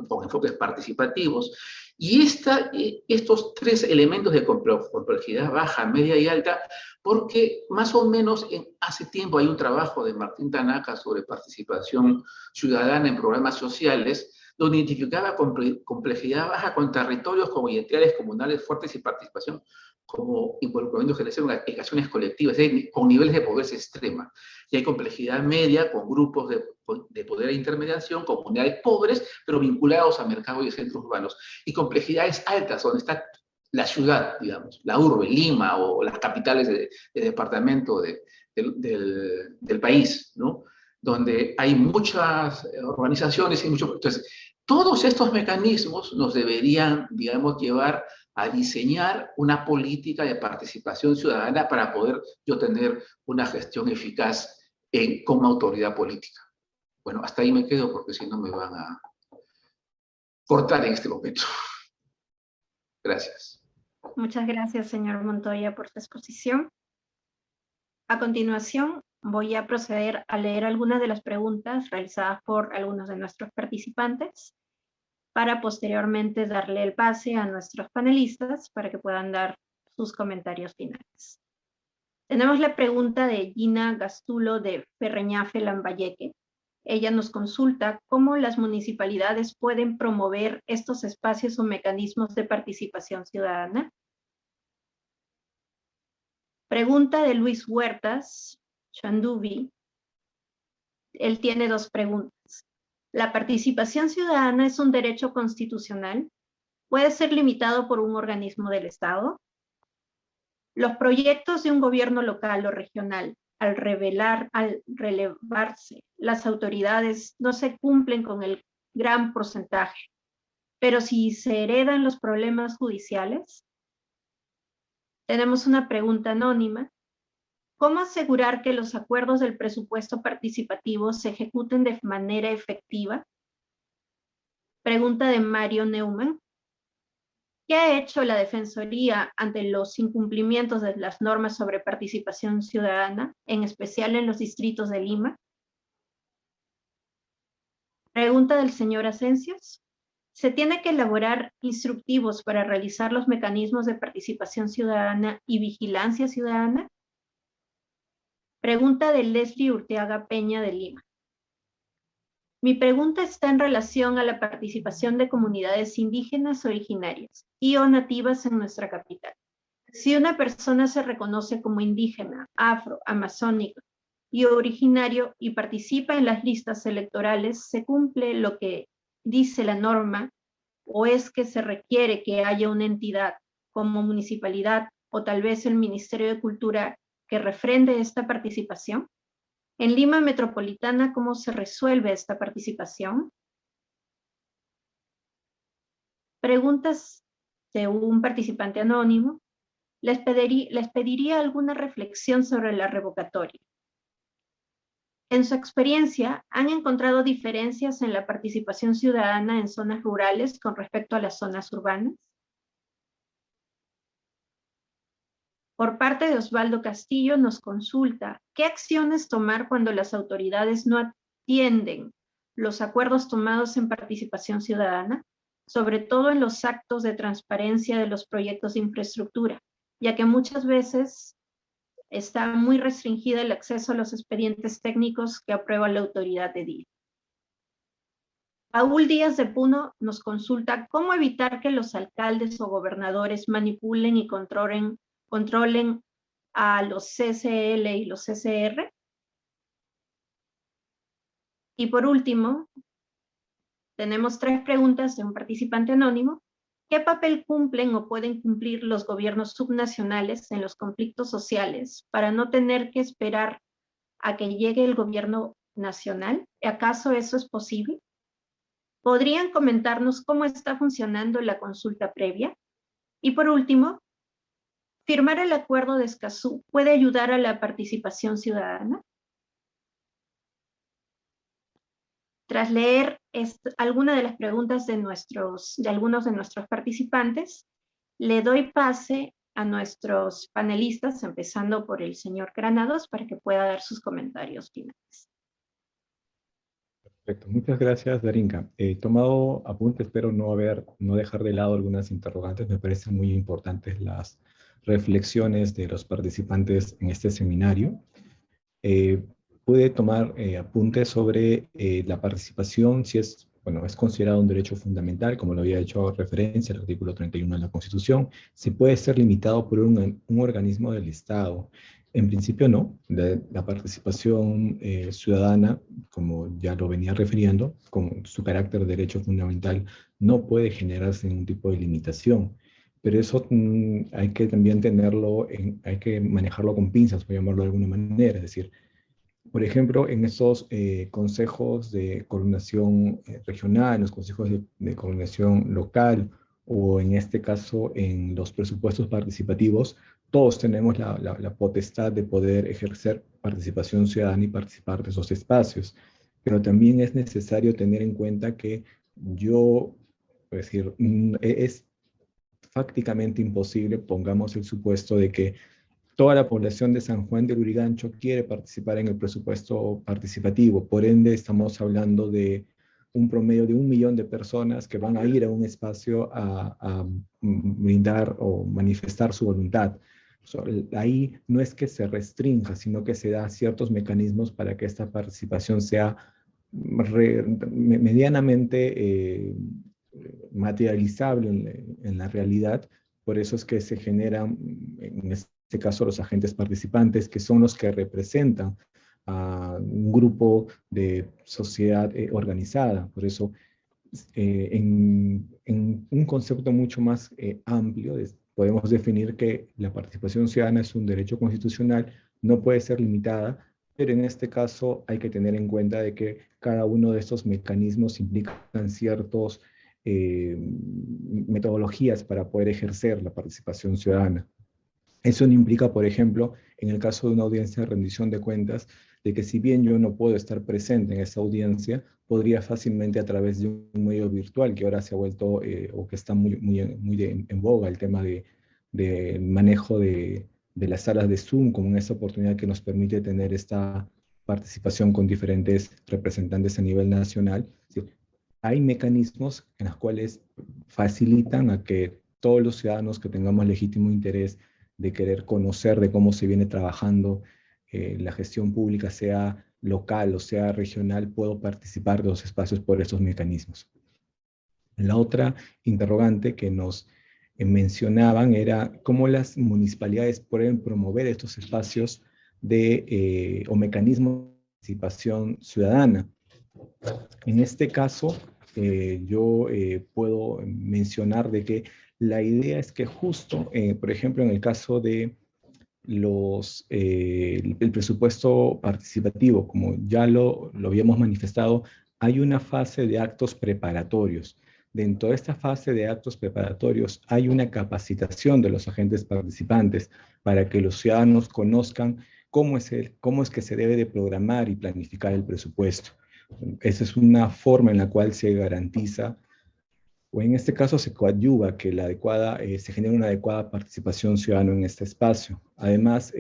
con enfoques participativos. Y estos tres elementos de complejidad baja, media y alta, porque más o menos hace tiempo hay un trabajo de Martín Tanaka sobre participación ciudadana en programas sociales, donde identificaba complejidad baja con territorios como identidades comunales fuertes y participación como involucramiento general en aplicaciones colectivas, es decir, con niveles de pobreza extrema. Y hay complejidad media con grupos de poder e intermediación, comunidades pobres, pero vinculados a mercados y centros urbanos. Y complejidades altas, donde está la ciudad, digamos, la urbe, Lima, o las capitales de departamento del país, ¿no? Donde hay muchas organizaciones y muchos... Entonces, todos estos mecanismos nos deberían, digamos, llevar a diseñar una política de participación ciudadana para poder yo tener una gestión eficaz como autoridad política. Bueno, hasta ahí me quedo porque si no me van a cortar en este momento. Gracias. Muchas gracias, señor Montoya, por su exposición. A continuación, voy a proceder a leer algunas de las preguntas realizadas por algunos de nuestros participantes para posteriormente darle el pase a nuestros panelistas para que puedan dar sus comentarios finales. Tenemos la pregunta de Gina Gastulo de Ferreñafe, Lambayeque. Ella nos consulta cómo las municipalidades pueden promover estos espacios o mecanismos de participación ciudadana. Pregunta de Luis Huertas, Chandubi. Él tiene dos preguntas. ¿La participación ciudadana es un derecho constitucional? ¿Puede ser limitado por un organismo del Estado? Los proyectos de un gobierno local o regional, al relevarse las autoridades, no se cumplen con el gran porcentaje. Pero si se heredan los problemas judiciales, tenemos una pregunta anónima. ¿Cómo asegurar que los acuerdos del presupuesto participativo se ejecuten de manera efectiva? Pregunta de Mario Neumann. ¿Qué ha hecho la Defensoría ante los incumplimientos de las normas sobre participación ciudadana, en especial en los distritos de Lima? Pregunta del señor Asencios. ¿Se tiene que elaborar instructivos para realizar los mecanismos de participación ciudadana y vigilancia ciudadana? Pregunta de Leslie Urteaga Peña de Lima. Mi pregunta está en relación a la participación de comunidades indígenas originarias y o nativas en nuestra capital. Si una persona se reconoce como indígena, afro, amazónico y originario y participa en las listas electorales, ¿se cumple lo que dice la norma o es que se requiere que haya una entidad como municipalidad o tal vez el Ministerio de Cultura que refrende esta participación? En Lima Metropolitana, ¿cómo se resuelve esta participación? Preguntas de un participante anónimo. Les pediría alguna reflexión sobre la revocatoria. En su experiencia, ¿han encontrado diferencias en la participación ciudadana en zonas rurales con respecto a las zonas urbanas? Por parte de Osvaldo Castillo nos consulta, ¿qué acciones tomar cuando las autoridades no atienden los acuerdos tomados en participación ciudadana, sobre todo en los actos de transparencia de los proyectos de infraestructura, ya que muchas veces está muy restringido el acceso a los expedientes técnicos que aprueba la autoridad edil? Paul Díaz de Puno nos consulta cómo evitar que los alcaldes o gobernadores manipulen y controlen a los CCL y los CCR. Y por último, tenemos 3 preguntas de un participante anónimo. ¿Qué papel cumplen o pueden cumplir los gobiernos subnacionales en los conflictos sociales para no tener que esperar a que llegue el gobierno nacional? ¿Acaso eso es posible? ¿Podrían comentarnos cómo está funcionando la consulta previa? Y por último, ¿firmar el acuerdo de Escazú puede ayudar a la participación ciudadana? Tras leer algunas de las preguntas de algunos de nuestros participantes, le doy pase a nuestros panelistas, empezando por el señor Granados, para que pueda dar sus comentarios finales. Perfecto, muchas gracias, Darinka. He tomado apuntes, espero no dejar de lado algunas interrogantes. Me parecen muy importantes las reflexiones de los participantes en este seminario. Pude tomar apuntes sobre la participación, si es considerado un derecho fundamental, como lo había hecho referencia al artículo 31 de la Constitución, si puede ser limitado por un organismo del Estado. En principio no, la participación ciudadana, como ya lo venía refiriendo, con su carácter de derecho fundamental, no puede generarse ningún tipo de limitación. Pero eso hay que también hay que manejarlo con pinzas, por llamarlo de alguna manera. Es decir, por ejemplo, en estos consejos de coordinación regional, en los consejos de coordinación local, o en este caso en los presupuestos participativos, todos tenemos la potestad de poder ejercer participación ciudadana y participar de esos espacios. Pero también es necesario tener en cuenta que es decir, es prácticamente imposible, pongamos el supuesto de que toda la población de San Juan de Lurigancho quiere participar en el presupuesto participativo. Por ende, estamos hablando de un promedio de 1 millón de personas que van a ir a un espacio a brindar o manifestar su voluntad. Ahí no es que se restrinja, sino que se da ciertos mecanismos para que esta participación sea medianamente materializable en la realidad. Por eso es que se generan, en este caso, los agentes participantes, que son los que representan a un grupo de sociedad organizada. Por eso, en un concepto mucho más amplio, podemos definir que la participación ciudadana es un derecho constitucional, no puede ser limitada, pero en este caso hay que tener en cuenta de que cada uno de estos mecanismos implican ciertos metodologías para poder ejercer la participación ciudadana. Eso no implica, por ejemplo, en el caso de una audiencia de rendición de cuentas, de que si bien yo no puedo estar presente en esa audiencia, podría fácilmente a través de un medio virtual que ahora se ha vuelto o que está muy en boga, el tema de manejo de las salas de Zoom, como esa oportunidad que nos permite tener esta participación con diferentes representantes a nivel nacional. ¿Sí? Hay mecanismos en los cuales facilitan a que todos los ciudadanos que tengamos legítimo interés de querer conocer de cómo se viene trabajando la gestión pública, sea local o sea regional, puedo participar de los espacios por estos mecanismos. La otra interrogante que nos mencionaban era cómo las municipalidades pueden promover estos espacios o mecanismos de participación ciudadana. En este caso, yo puedo mencionar de que la idea es que justo, por ejemplo, en el caso de el presupuesto participativo, como ya lo habíamos manifestado, hay una fase de actos preparatorios. Dentro de esta fase de actos preparatorios hay una capacitación de los agentes participantes para que los ciudadanos conozcan cómo es que se debe de programar y planificar el presupuesto. Esa es una forma en la cual se garantiza o en este caso se coadyuva que se genere una adecuada participación ciudadana en este espacio. Además,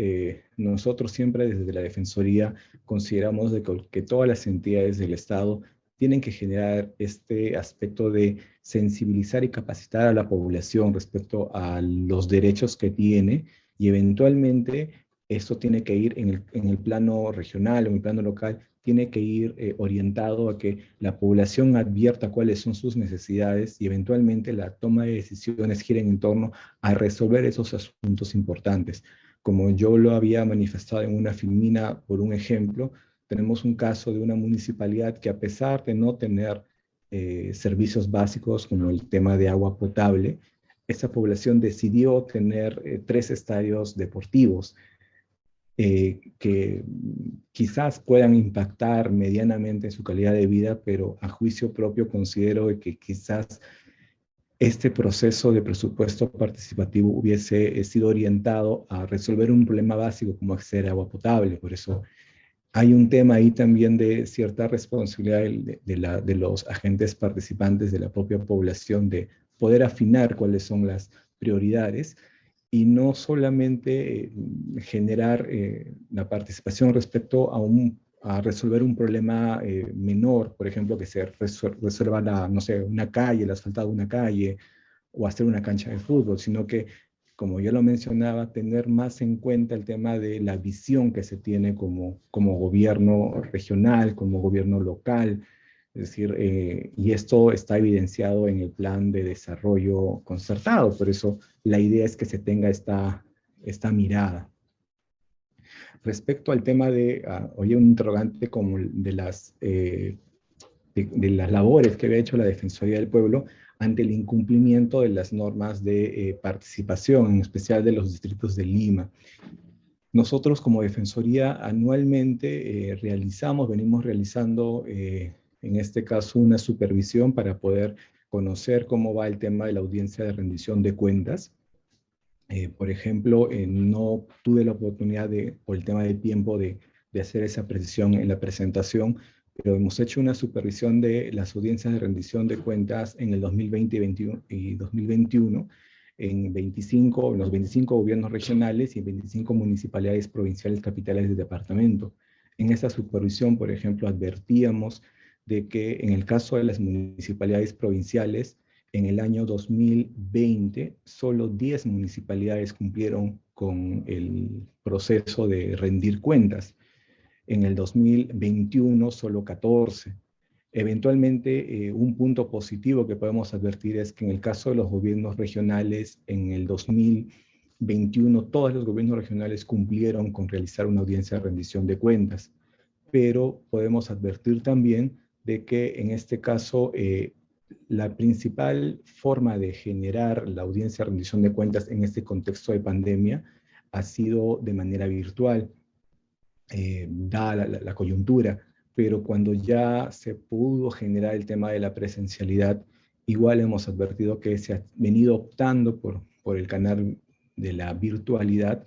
nosotros siempre desde la Defensoría consideramos que todas las entidades del Estado tienen que generar este aspecto de sensibilizar y capacitar a la población respecto a los derechos que tiene, y eventualmente esto tiene que ir en el plano regional o en el plano local, tiene que ir orientado a que la población advierta cuáles son sus necesidades y eventualmente la toma de decisiones gire en torno a resolver esos asuntos importantes. Como yo lo había manifestado en una filmina, por un ejemplo, tenemos un caso de una municipalidad que, a pesar de no tener servicios básicos como el tema de agua potable, esa población decidió tener 3 estadios deportivos que quizás puedan impactar medianamente en su calidad de vida, pero a juicio propio considero que quizás este proceso de presupuesto participativo hubiese sido orientado a resolver un problema básico como acceder a agua potable. Por eso hay un tema ahí también de cierta responsabilidad de los agentes participantes, de la propia población, de poder afinar cuáles son las prioridades y no solamente generar la participación respecto a resolver un problema menor, por ejemplo, que se resuelva no sé, una calle, el asfaltado de una calle, o hacer una cancha de fútbol, sino que, como yo lo mencionaba, tener más en cuenta el tema de la visión que se tiene como gobierno regional, como gobierno local. Es decir, y esto está evidenciado en el plan de desarrollo concertado. Por eso la idea es que se tenga esta mirada. Respecto al tema oye, un interrogante como de las labores que había hecho la Defensoría del Pueblo ante el incumplimiento de las normas de participación, en especial de los distritos de Lima. Nosotros como Defensoría anualmente venimos realizando, en este caso, una supervisión para poder conocer cómo va el tema de la audiencia de rendición de cuentas. Por ejemplo, no tuve la oportunidad por el tema del tiempo de hacer esa precisión en la presentación, pero hemos hecho una supervisión de las audiencias de rendición de cuentas en el 2020 y 2021 en los 25 gobiernos regionales y en 25 municipalidades provinciales capitales de departamento. En esa supervisión, por ejemplo, advertíamos de que en el caso de las municipalidades provinciales, en el año 2020, solo 10 municipalidades cumplieron con el proceso de rendir cuentas. En el 2021, solo 14. Eventualmente, un punto positivo que podemos advertir es que en el caso de los gobiernos regionales, en el 2021, todos los gobiernos regionales cumplieron con realizar una audiencia de rendición de cuentas. Pero podemos advertir también de que en este caso, la principal forma de generar la audiencia de rendición de cuentas en este contexto de pandemia ha sido de manera virtual, dada la coyuntura, pero cuando ya se pudo generar el tema de la presencialidad, igual hemos advertido que se ha venido optando por el canal de la virtualidad,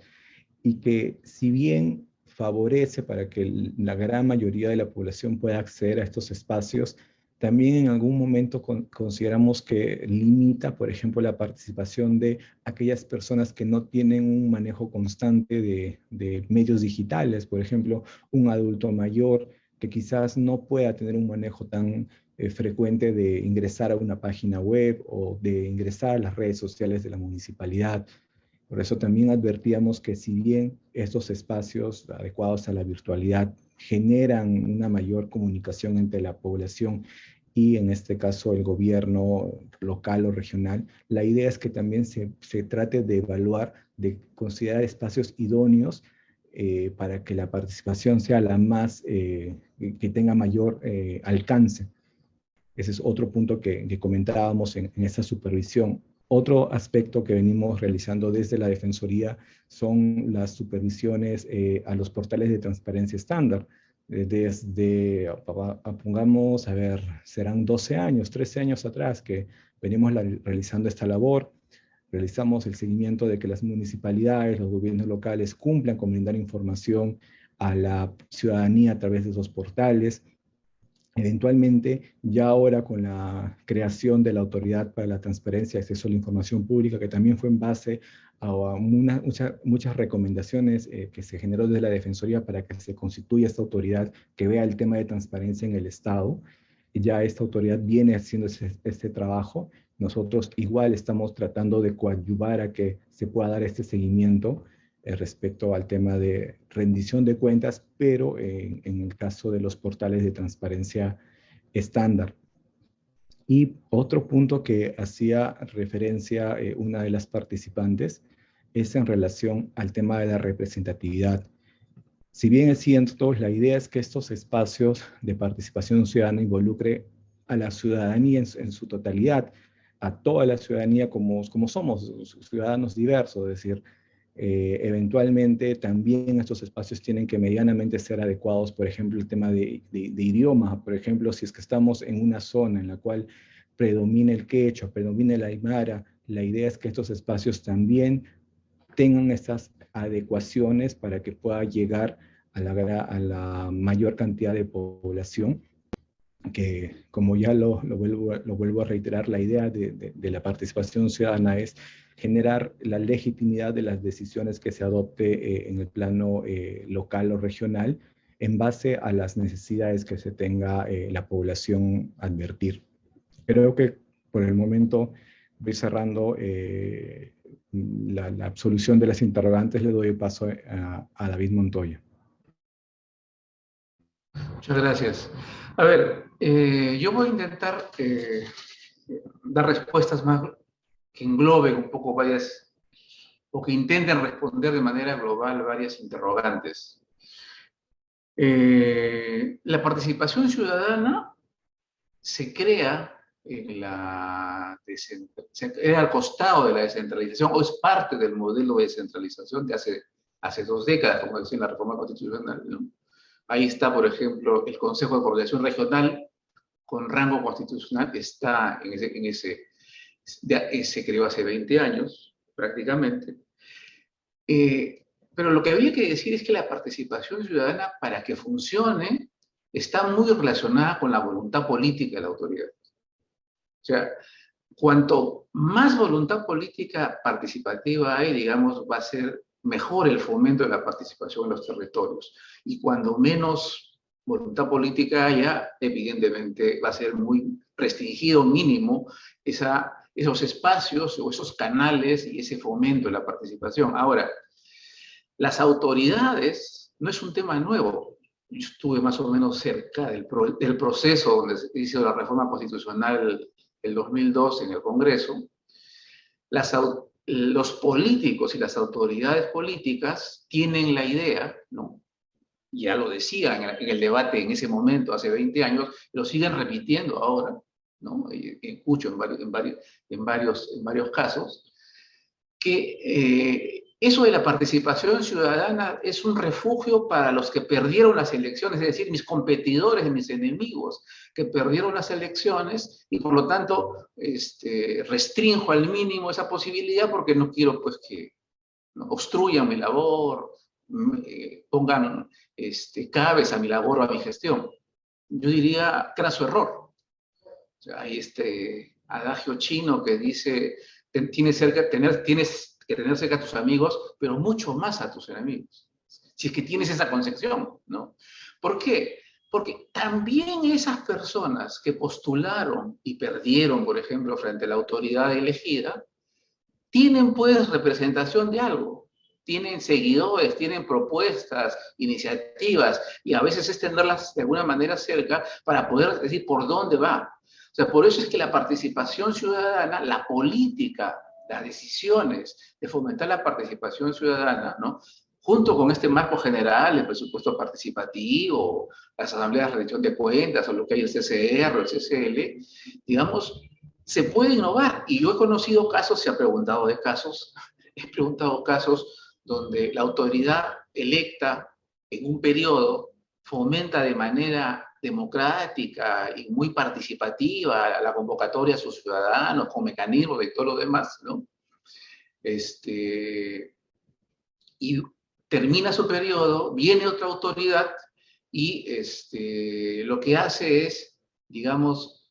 y que, si bien favorece para que la gran mayoría de la población pueda acceder a estos espacios, también en algún momento consideramos que limita, por ejemplo, la participación de aquellas personas que no tienen un manejo constante de medios digitales. Por ejemplo, un adulto mayor que quizás no pueda tener un manejo tan frecuente de ingresar a una página web o de ingresar a las redes sociales de la municipalidad. Por eso también advertíamos que, si bien estos espacios adecuados a la virtualidad generan una mayor comunicación entre la población y, en este caso, el gobierno local o regional, la idea es que también se trate de evaluar, de considerar espacios idóneos para que la participación sea que tenga mayor alcance. Ese es otro punto que comentábamos en esta supervisión. Otro aspecto que venimos realizando desde la Defensoría son las supervisiones a los portales de transparencia estándar. Pongamos, serán 12 años, 13 años atrás que venimos realizando esta labor. Realizamos el seguimiento de que las municipalidades, los gobiernos locales cumplan con brindar información a la ciudadanía a través de esos portales. Eventualmente, ya ahora con la creación de la Autoridad para la Transparencia y Acceso a la Información Pública, que también fue en base a muchas recomendaciones que se generó desde la Defensoría para que se constituya esta autoridad que vea el tema de transparencia en el Estado, y ya esta autoridad viene haciendo este trabajo. Nosotros igual estamos tratando de coadyuvar a que se pueda dar este seguimiento respecto al tema de rendición de cuentas, pero en el caso de los portales de transparencia estándar. Y otro punto que hacía referencia una de las participantes es en relación al tema de la representatividad. Si bien es cierto, la idea es que estos espacios de participación ciudadana involucre a la ciudadanía en su totalidad, a toda la ciudadanía como somos, ciudadanos diversos, es decir, eventualmente también estos espacios tienen que medianamente ser adecuados, por ejemplo, el tema de idioma, por ejemplo, si es que estamos en una zona en la cual predomina el quechua, predomina el aymara, la idea es que estos espacios también tengan estas adecuaciones para que pueda llegar a la mayor cantidad de población, que como ya lo vuelvo a reiterar, la idea de la participación ciudadana es generar la legitimidad de las decisiones que se adopte en el plano local o regional en base a las necesidades que se tenga la población a advertir. Creo que por el momento voy cerrando la absolución de las interrogantes. Le doy paso a David Montoya. Muchas gracias. A ver, yo voy a intentar dar respuestas más que engloben un poco varias, o que intenten responder de manera global varias interrogantes. La participación ciudadana se crea al costado de la descentralización, o es parte del modelo de descentralización de hace 2 décadas, como decía en la reforma constitucional, ¿no? Ahí está, por ejemplo, el Consejo de Coordinación Regional con rango constitucional, está se creó hace 20 años, prácticamente. Pero lo que había que decir es que la participación ciudadana, para que funcione, está muy relacionada con la voluntad política de la autoridad. O sea, cuanto más voluntad política participativa hay, digamos, va a ser mejor el fomento de la participación en los territorios. Y cuando menos voluntad política haya, evidentemente va a ser muy restringido mínimo esos espacios o esos canales y ese fomento de la participación. Ahora, las autoridades no es un tema nuevo. Yo estuve más o menos cerca del proceso donde se hizo la reforma constitucional el 2002 en el Congreso. Los políticos y las autoridades políticas tienen la idea, ¿no? Ya lo decía en el debate en ese momento, hace 20 años, lo siguen repitiendo ahora, ¿no? Escucho en varios casos, que eso de la participación ciudadana es un refugio para los que perdieron las elecciones, es decir, mis competidores, mis enemigos, que perdieron las elecciones, y por lo tanto restrinjo al mínimo esa posibilidad porque no quiero pues que obstruyan mi labor, pongan cabeza a mi labor o a mi gestión. Yo diría craso error. O sea, hay este adagio chino que dice, tienes que tener cerca a tus amigos, pero mucho más a tus enemigos. Si es que tienes esa concepción, ¿no? ¿Por qué? Porque también esas personas que postularon y perdieron, por ejemplo, frente a la autoridad elegida, tienen pues representación de algo, tienen seguidores, tienen propuestas, iniciativas, y a veces es tenerlas de alguna manera cerca para poder decir por dónde va. O sea, por eso es que la participación ciudadana, la política, las decisiones de fomentar la participación ciudadana, ¿no? Junto con este marco general, el presupuesto participativo, las asambleas de rendición de cuentas, o lo que hay el CCR o el CCL, digamos, se puede innovar. Y yo he conocido casos, se ha preguntado de casos, he preguntado casos donde la autoridad electa en un periodo fomenta de manera democrática y muy participativa la convocatoria a sus ciudadanos con mecanismos y todo lo demás, ¿no? Y termina su periodo, viene otra autoridad y lo que hace es, digamos,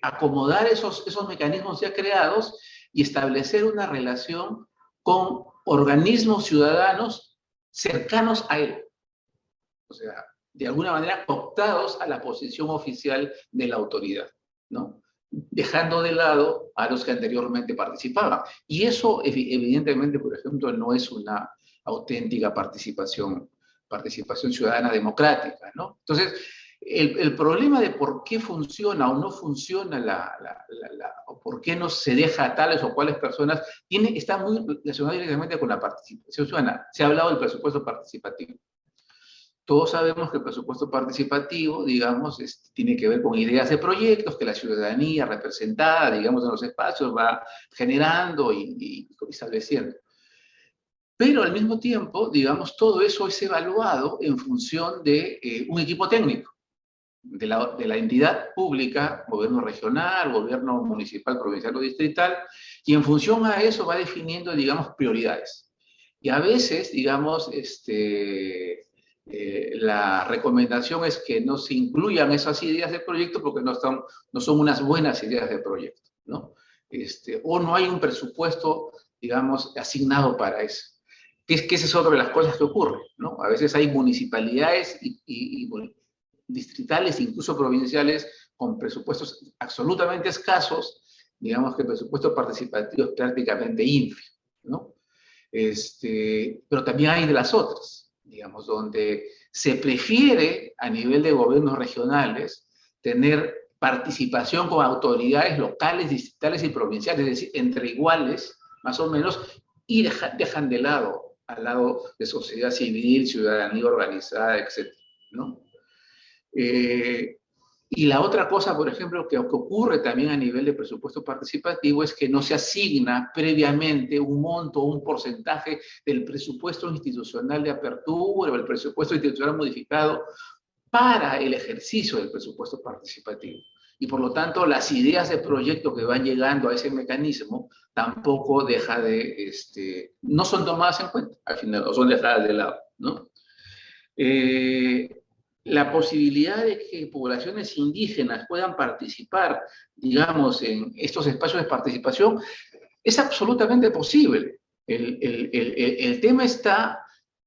acomodar esos mecanismos ya creados y establecer una relación con organismos ciudadanos cercanos a él. O sea, de alguna manera optados a la posición oficial de la autoridad, ¿no? Dejando de lado a los que anteriormente participaban. Y eso, evidentemente, por ejemplo, no es una auténtica participación ciudadana democrática, ¿no? Entonces, el problema de por qué funciona o no funciona o por qué no se deja a tales o cuales personas, está muy relacionado directamente con la participación ciudadana. Se ha hablado del presupuesto participativo. Todos sabemos que el presupuesto participativo, digamos, tiene que ver con ideas de proyectos que la ciudadanía representada, digamos, en los espacios va generando y estableciendo. Pero al mismo tiempo, digamos, todo eso es evaluado en función de un equipo técnico, de la entidad pública, gobierno regional, gobierno municipal, provincial o distrital, y en función a eso va definiendo, digamos, prioridades. Y a veces, digamos, la recomendación es que no se incluyan esas ideas de proyecto porque no son unas buenas ideas de proyecto, ¿no? O no hay un presupuesto, digamos, asignado para eso. Que esa es otra de las cosas que ocurre, ¿no? A veces hay municipalidades y distritales, incluso provinciales, con presupuestos absolutamente escasos, digamos que el presupuesto participativo es prácticamente ínfimo, ¿no? Pero también hay de las otras, digamos, donde se prefiere a nivel de gobiernos regionales tener participación con autoridades locales, distritales y provinciales, es decir, entre iguales, más o menos, y dejan de lado, al lado de sociedad civil, ciudadanía organizada, etc., ¿no? Y la otra cosa, por ejemplo, que ocurre también a nivel de presupuesto participativo es que no se asigna previamente un monto o un porcentaje del presupuesto institucional de apertura o el presupuesto institucional modificado para el ejercicio del presupuesto participativo. Y por lo tanto, las ideas de proyecto que van llegando a ese mecanismo tampoco no son tomadas en cuenta, al final, o son dejadas de lado, ¿no? La posibilidad de que poblaciones indígenas puedan participar, digamos, en estos espacios de participación es absolutamente posible. El tema está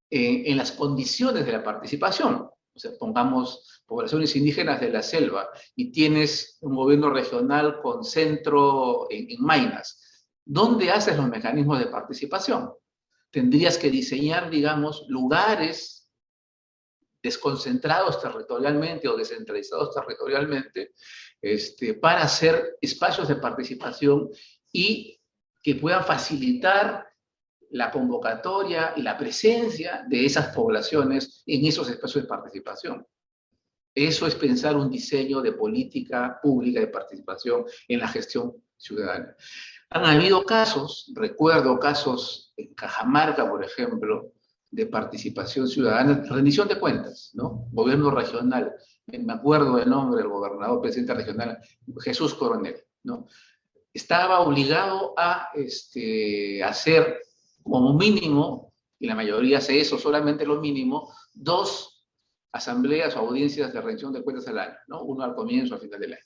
en las condiciones de la participación. O sea, pongamos poblaciones indígenas de la selva y tienes un gobierno regional con centro en Maynas. ¿Dónde haces los mecanismos de participación? Tendrías que diseñar, digamos, lugares desconcentrados territorialmente o descentralizados territorialmente para hacer espacios de participación y que puedan facilitar la convocatoria y la presencia de esas poblaciones en esos espacios de participación. Eso es pensar un diseño de política pública de participación en la gestión ciudadana. Han habido casos, recuerdo casos en Cajamarca, por ejemplo, de participación ciudadana, rendición de cuentas, ¿no? Gobierno regional, me acuerdo del nombre del gobernador, presidente regional, Jesús Coronel, ¿no? Estaba obligado a hacer como mínimo, y la mayoría hace eso, solamente lo mínimo, 2 asambleas o audiencias de rendición de cuentas al año, ¿no? Uno al comienzo, al final del año.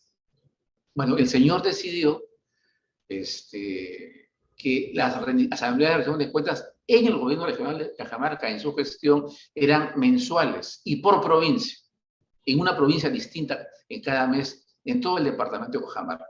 Bueno, el señor decidió que las asambleas de rendición de cuentas en el gobierno regional de Cajamarca, en su gestión, eran mensuales y por provincia, en una provincia distinta en cada mes, en todo el departamento de Cajamarca.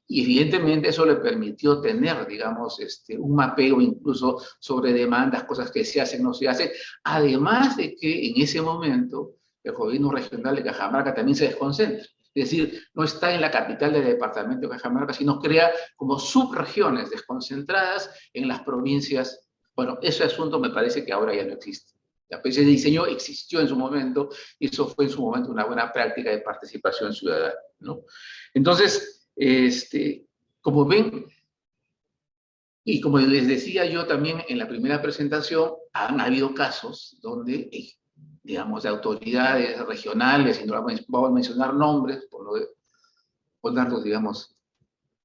Y evidentemente eso le permitió tener, digamos, un mapeo incluso sobre demandas, cosas que se hacen, no se hacen, además de que en ese momento el gobierno regional de Cajamarca también se desconcentra. Es decir, no está en la capital del departamento de Cajamarca, sino crea como subregiones desconcentradas en las provincias. Bueno, ese asunto me parece que ahora ya no existe. Ese diseño existió en su momento y eso fue en su momento una buena práctica de participación ciudadana, ¿no? Entonces, como ven, y como les decía yo también en la primera presentación, han habido casos donde, digamos, de autoridades regionales, y no vamos a mencionar nombres, por no ponerlos, digamos,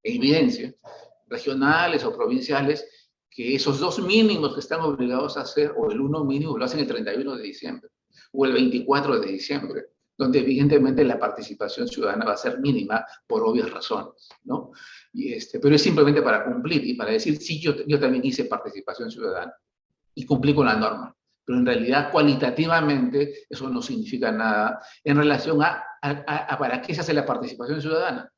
en evidencia, regionales o provinciales, que esos 2 mínimos que están obligados a hacer, o el 1 mínimo, lo hacen el 31 de diciembre. o el 24 de diciembre, donde evidentemente la participación ciudadana va a ser mínima por obvias razones, ¿no? Pero es simplemente para cumplir y para decir, sí, yo también hice participación ciudadana y cumplí con la norma. Pero en realidad, cualitativamente, eso no significa nada en relación a para qué se hace la participación ciudadana.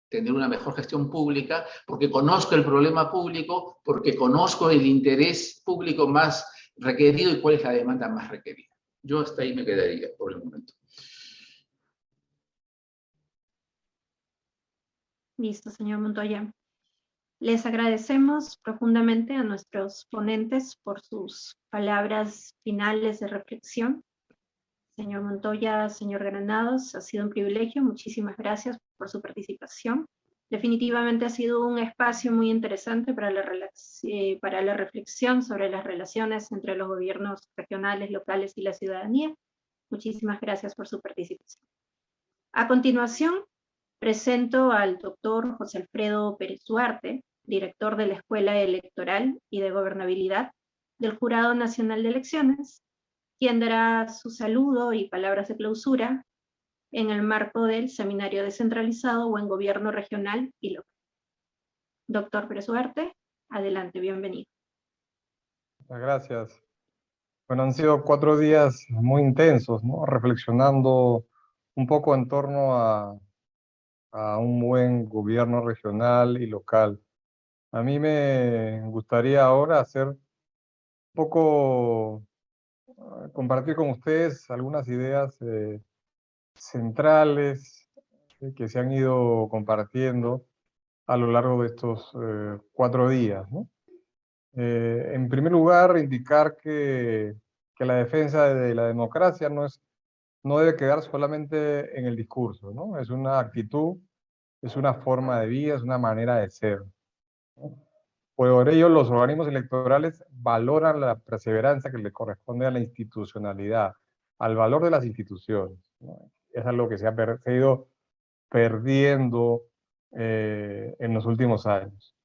Tener una mejor gestión pública, porque conozco el problema público, porque conozco el interés público más requerido y cuál es la demanda más requerida. Yo hasta ahí me quedaría por el momento. Listo, señor Montoya. Les agradecemos profundamente a nuestros ponentes por sus palabras finales de reflexión. Señor Montoya, señor Granados, ha sido un privilegio. Muchísimas gracias por su participación. Definitivamente ha sido un espacio muy interesante para la reflexión sobre las relaciones entre los gobiernos regionales, locales y la ciudadanía. Muchísimas gracias por su participación. A continuación, presento al doctor José Alfredo Pérez Duarte, director de la Escuela Electoral y de Gobernabilidad del Jurado Nacional de Elecciones, quien dará su saludo y palabras de clausura en el marco del Seminario Descentralizado Buen Gobierno Regional y Local. Doctor Pérez Duarte, adelante, bienvenido. Muchas gracias. Bueno, han sido 4 días muy intensos, ¿no? Reflexionando un poco en torno a un buen gobierno regional y local. A mí me gustaría ahora hacer un poco, compartir con ustedes algunas ideas centrales que se han ido compartiendo a lo largo de estos 4 días, ¿no? En primer lugar, indicar que la defensa de la democracia no debe quedar solamente en el discurso, ¿no? Es una actitud, es una forma de vida, es una manera de ser, ¿no? Por ello, los organismos electorales valoran la perseverancia que le corresponde a la institucionalidad, al valor de las instituciones, ¿no? Es algo que se ha ido perdiendo en los últimos años.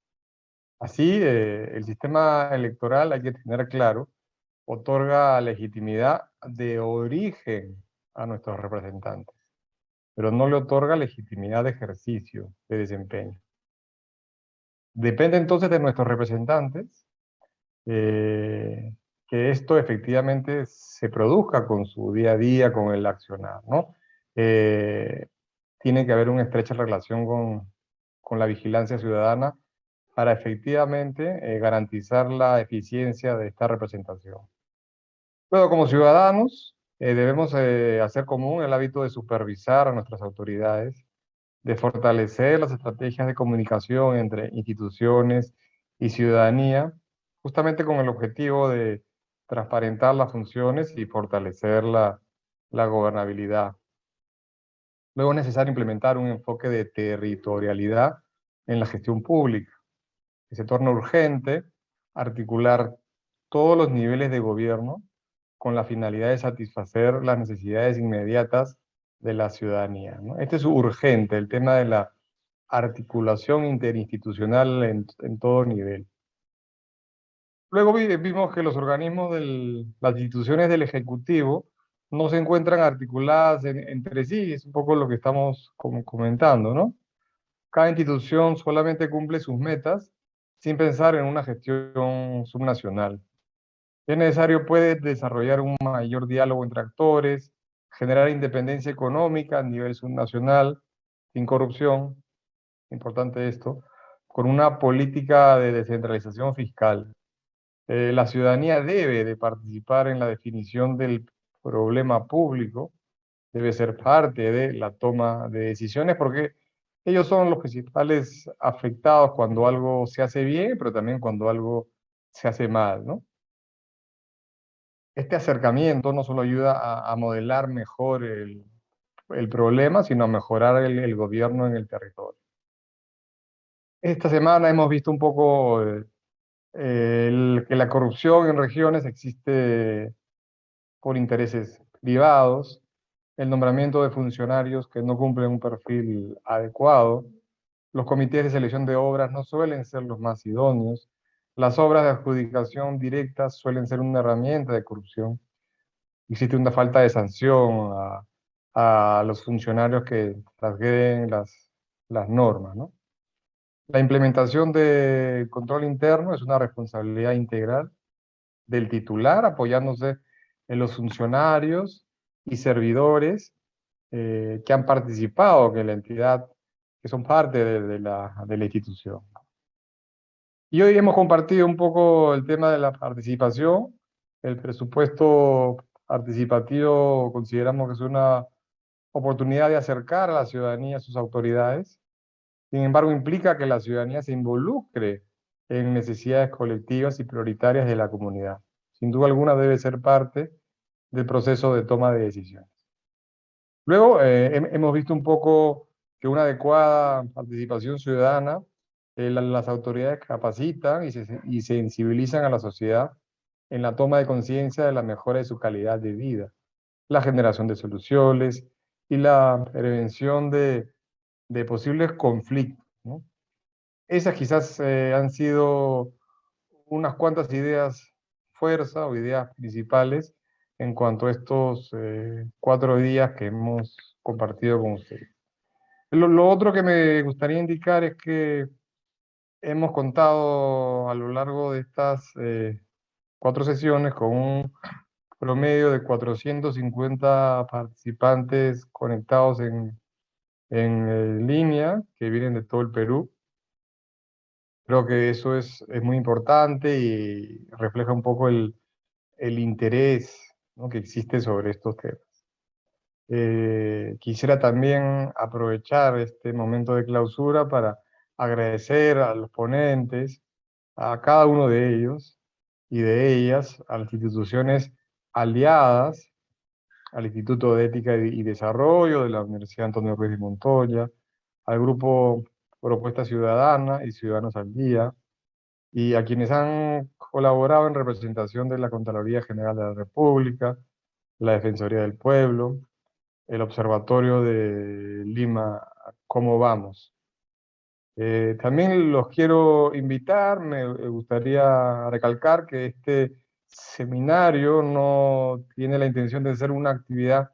Así, el sistema electoral, hay que tener claro, otorga legitimidad de origen a nuestros representantes, pero no le otorga legitimidad de ejercicio, de desempeño. Depende entonces de nuestros representantes que esto efectivamente se produzca con su día a día, con el accionar, ¿no? Tiene que haber una estrecha relación con la vigilancia ciudadana para efectivamente garantizar la eficiencia de esta representación. Luego, como ciudadanos, debemos hacer común el hábito de supervisar a nuestras autoridades, de fortalecer las estrategias de comunicación entre instituciones y ciudadanía, justamente con el objetivo de transparentar las funciones y fortalecer la gobernabilidad. Luego es necesario implementar un enfoque de territorialidad en la gestión pública, que se torna urgente articular todos los niveles de gobierno con la finalidad de satisfacer las necesidades inmediatas de la ciudadanía, ¿no? Este es urgente, el tema de la articulación interinstitucional en todo nivel. Luego vimos que los organismos las instituciones del Ejecutivo no se encuentran articuladas entre sí, es un poco lo que estamos comentando, ¿no? Cada institución solamente cumple sus metas sin pensar en una gestión subnacional. Es necesario, pues, desarrollar un mayor diálogo entre actores, generar independencia económica a nivel subnacional, sin corrupción, importante esto, con una política de descentralización fiscal. La ciudadanía debe de participar en la definición del problema público, debe ser parte de la toma de decisiones, porque ellos son los principales afectados cuando algo se hace bien, pero también cuando algo se hace mal, ¿no? Este acercamiento no solo ayuda a modelar mejor el problema, sino a mejorar el gobierno en el territorio. Esta semana hemos visto un poco que la corrupción en regiones existe por intereses privados, el nombramiento de funcionarios que no cumplen un perfil adecuado, los comités de selección de obras no suelen ser los más idóneos, las obras de adjudicación directa suelen ser una herramienta de corrupción, existe una falta de sanción a los funcionarios que transgreden las normas, ¿no? La implementación de control interno es una responsabilidad integral del titular, apoyándose en los funcionarios y servidores que han participado en la entidad, que son parte de la institución. Y hoy hemos compartido un poco el tema de la participación. El presupuesto participativo consideramos que es una oportunidad de acercar a la ciudadanía a sus autoridades. Sin embargo, implica que la ciudadanía se involucre en necesidades colectivas y prioritarias de la comunidad. Sin duda alguna debe ser parte del proceso de toma de decisiones. Luego, hemos visto un poco que una adecuada participación ciudadana, las autoridades capacitan y sensibilizan a la sociedad en la toma de conciencia de la mejora de su calidad de vida, la generación de soluciones y la prevención de posibles conflictos, ¿no? Esas quizás han sido unas cuantas ideas fuerza o ideas principales en cuanto a estos 4 días que hemos compartido con ustedes. Lo otro que me gustaría indicar es que hemos contado a lo largo de estas 4 sesiones con un promedio de 450 participantes conectados en línea, que vienen de todo el Perú. Creo que eso es muy importante y refleja un poco el interés, ¿no?, que existe sobre estos temas. Quisiera también aprovechar este momento de clausura para agradecer a los ponentes, a cada uno de ellos y de ellas, a las instituciones aliadas, al Instituto de Ética y Desarrollo de la Universidad Antonio Ruiz de Montoya, al Grupo Propuesta Ciudadana y Ciudadanos al Día, y a quienes han colaborado en representación de la Contraloría General de la República, la Defensoría del Pueblo, el Observatorio de Lima, ¿Cómo Vamos? También los quiero invitar, me gustaría recalcar que este seminario no tiene la intención de ser una actividad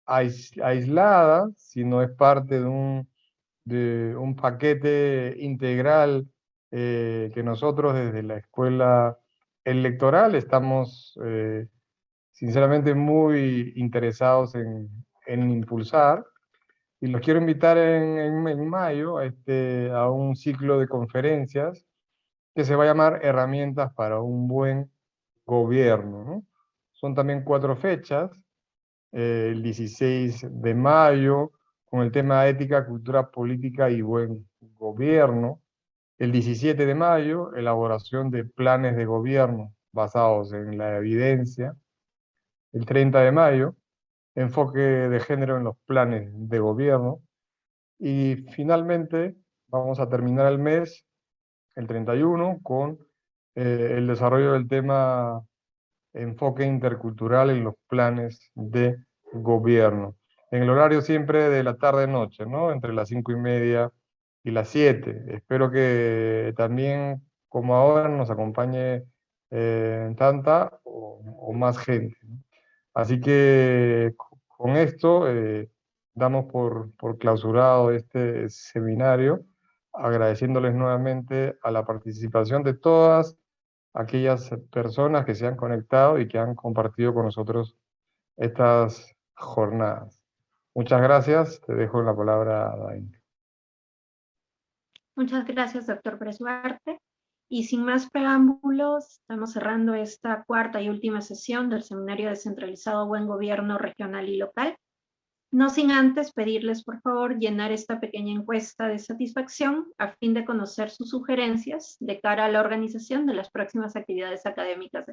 aislada, sino es parte de un paquete integral que nosotros desde la Escuela Electoral estamos sinceramente muy interesados en impulsar, y los quiero invitar en mayo a un ciclo de conferencias que se va a llamar Herramientas para un Buen Gobierno, ¿no? Son también 4 fechas, el 16 de mayo, con el tema ética, cultura política y buen gobierno. El 17 de mayo, elaboración de planes de gobierno basados en la evidencia. El 30 de mayo, enfoque de género en los planes de gobierno. Y finalmente, vamos a terminar el mes, el 31, con el desarrollo del tema enfoque intercultural en los planes de gobierno. En el horario siempre de la tarde-noche, ¿no? Entre las 5:30 y las 7. Espero que también, como ahora, nos acompañe tanta o más gente, ¿no? Así que con esto damos por clausurado este seminario, agradeciéndoles nuevamente a la participación de todas aquellas personas que se han conectado y que han compartido con nosotros estas jornadas. Muchas gracias. Te dejo la palabra, Dain. Muchas gracias, doctor Pérez Duarte. Y sin más preámbulos, estamos cerrando esta 4ª y última sesión del Seminario Descentralizado Buen Gobierno Regional y Local. No sin antes pedirles, por favor, llenar esta pequeña encuesta de satisfacción a fin de conocer sus sugerencias de cara a la organización de las próximas actividades académicas.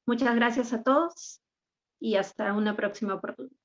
Muchas gracias a todos y hasta una próxima oportunidad.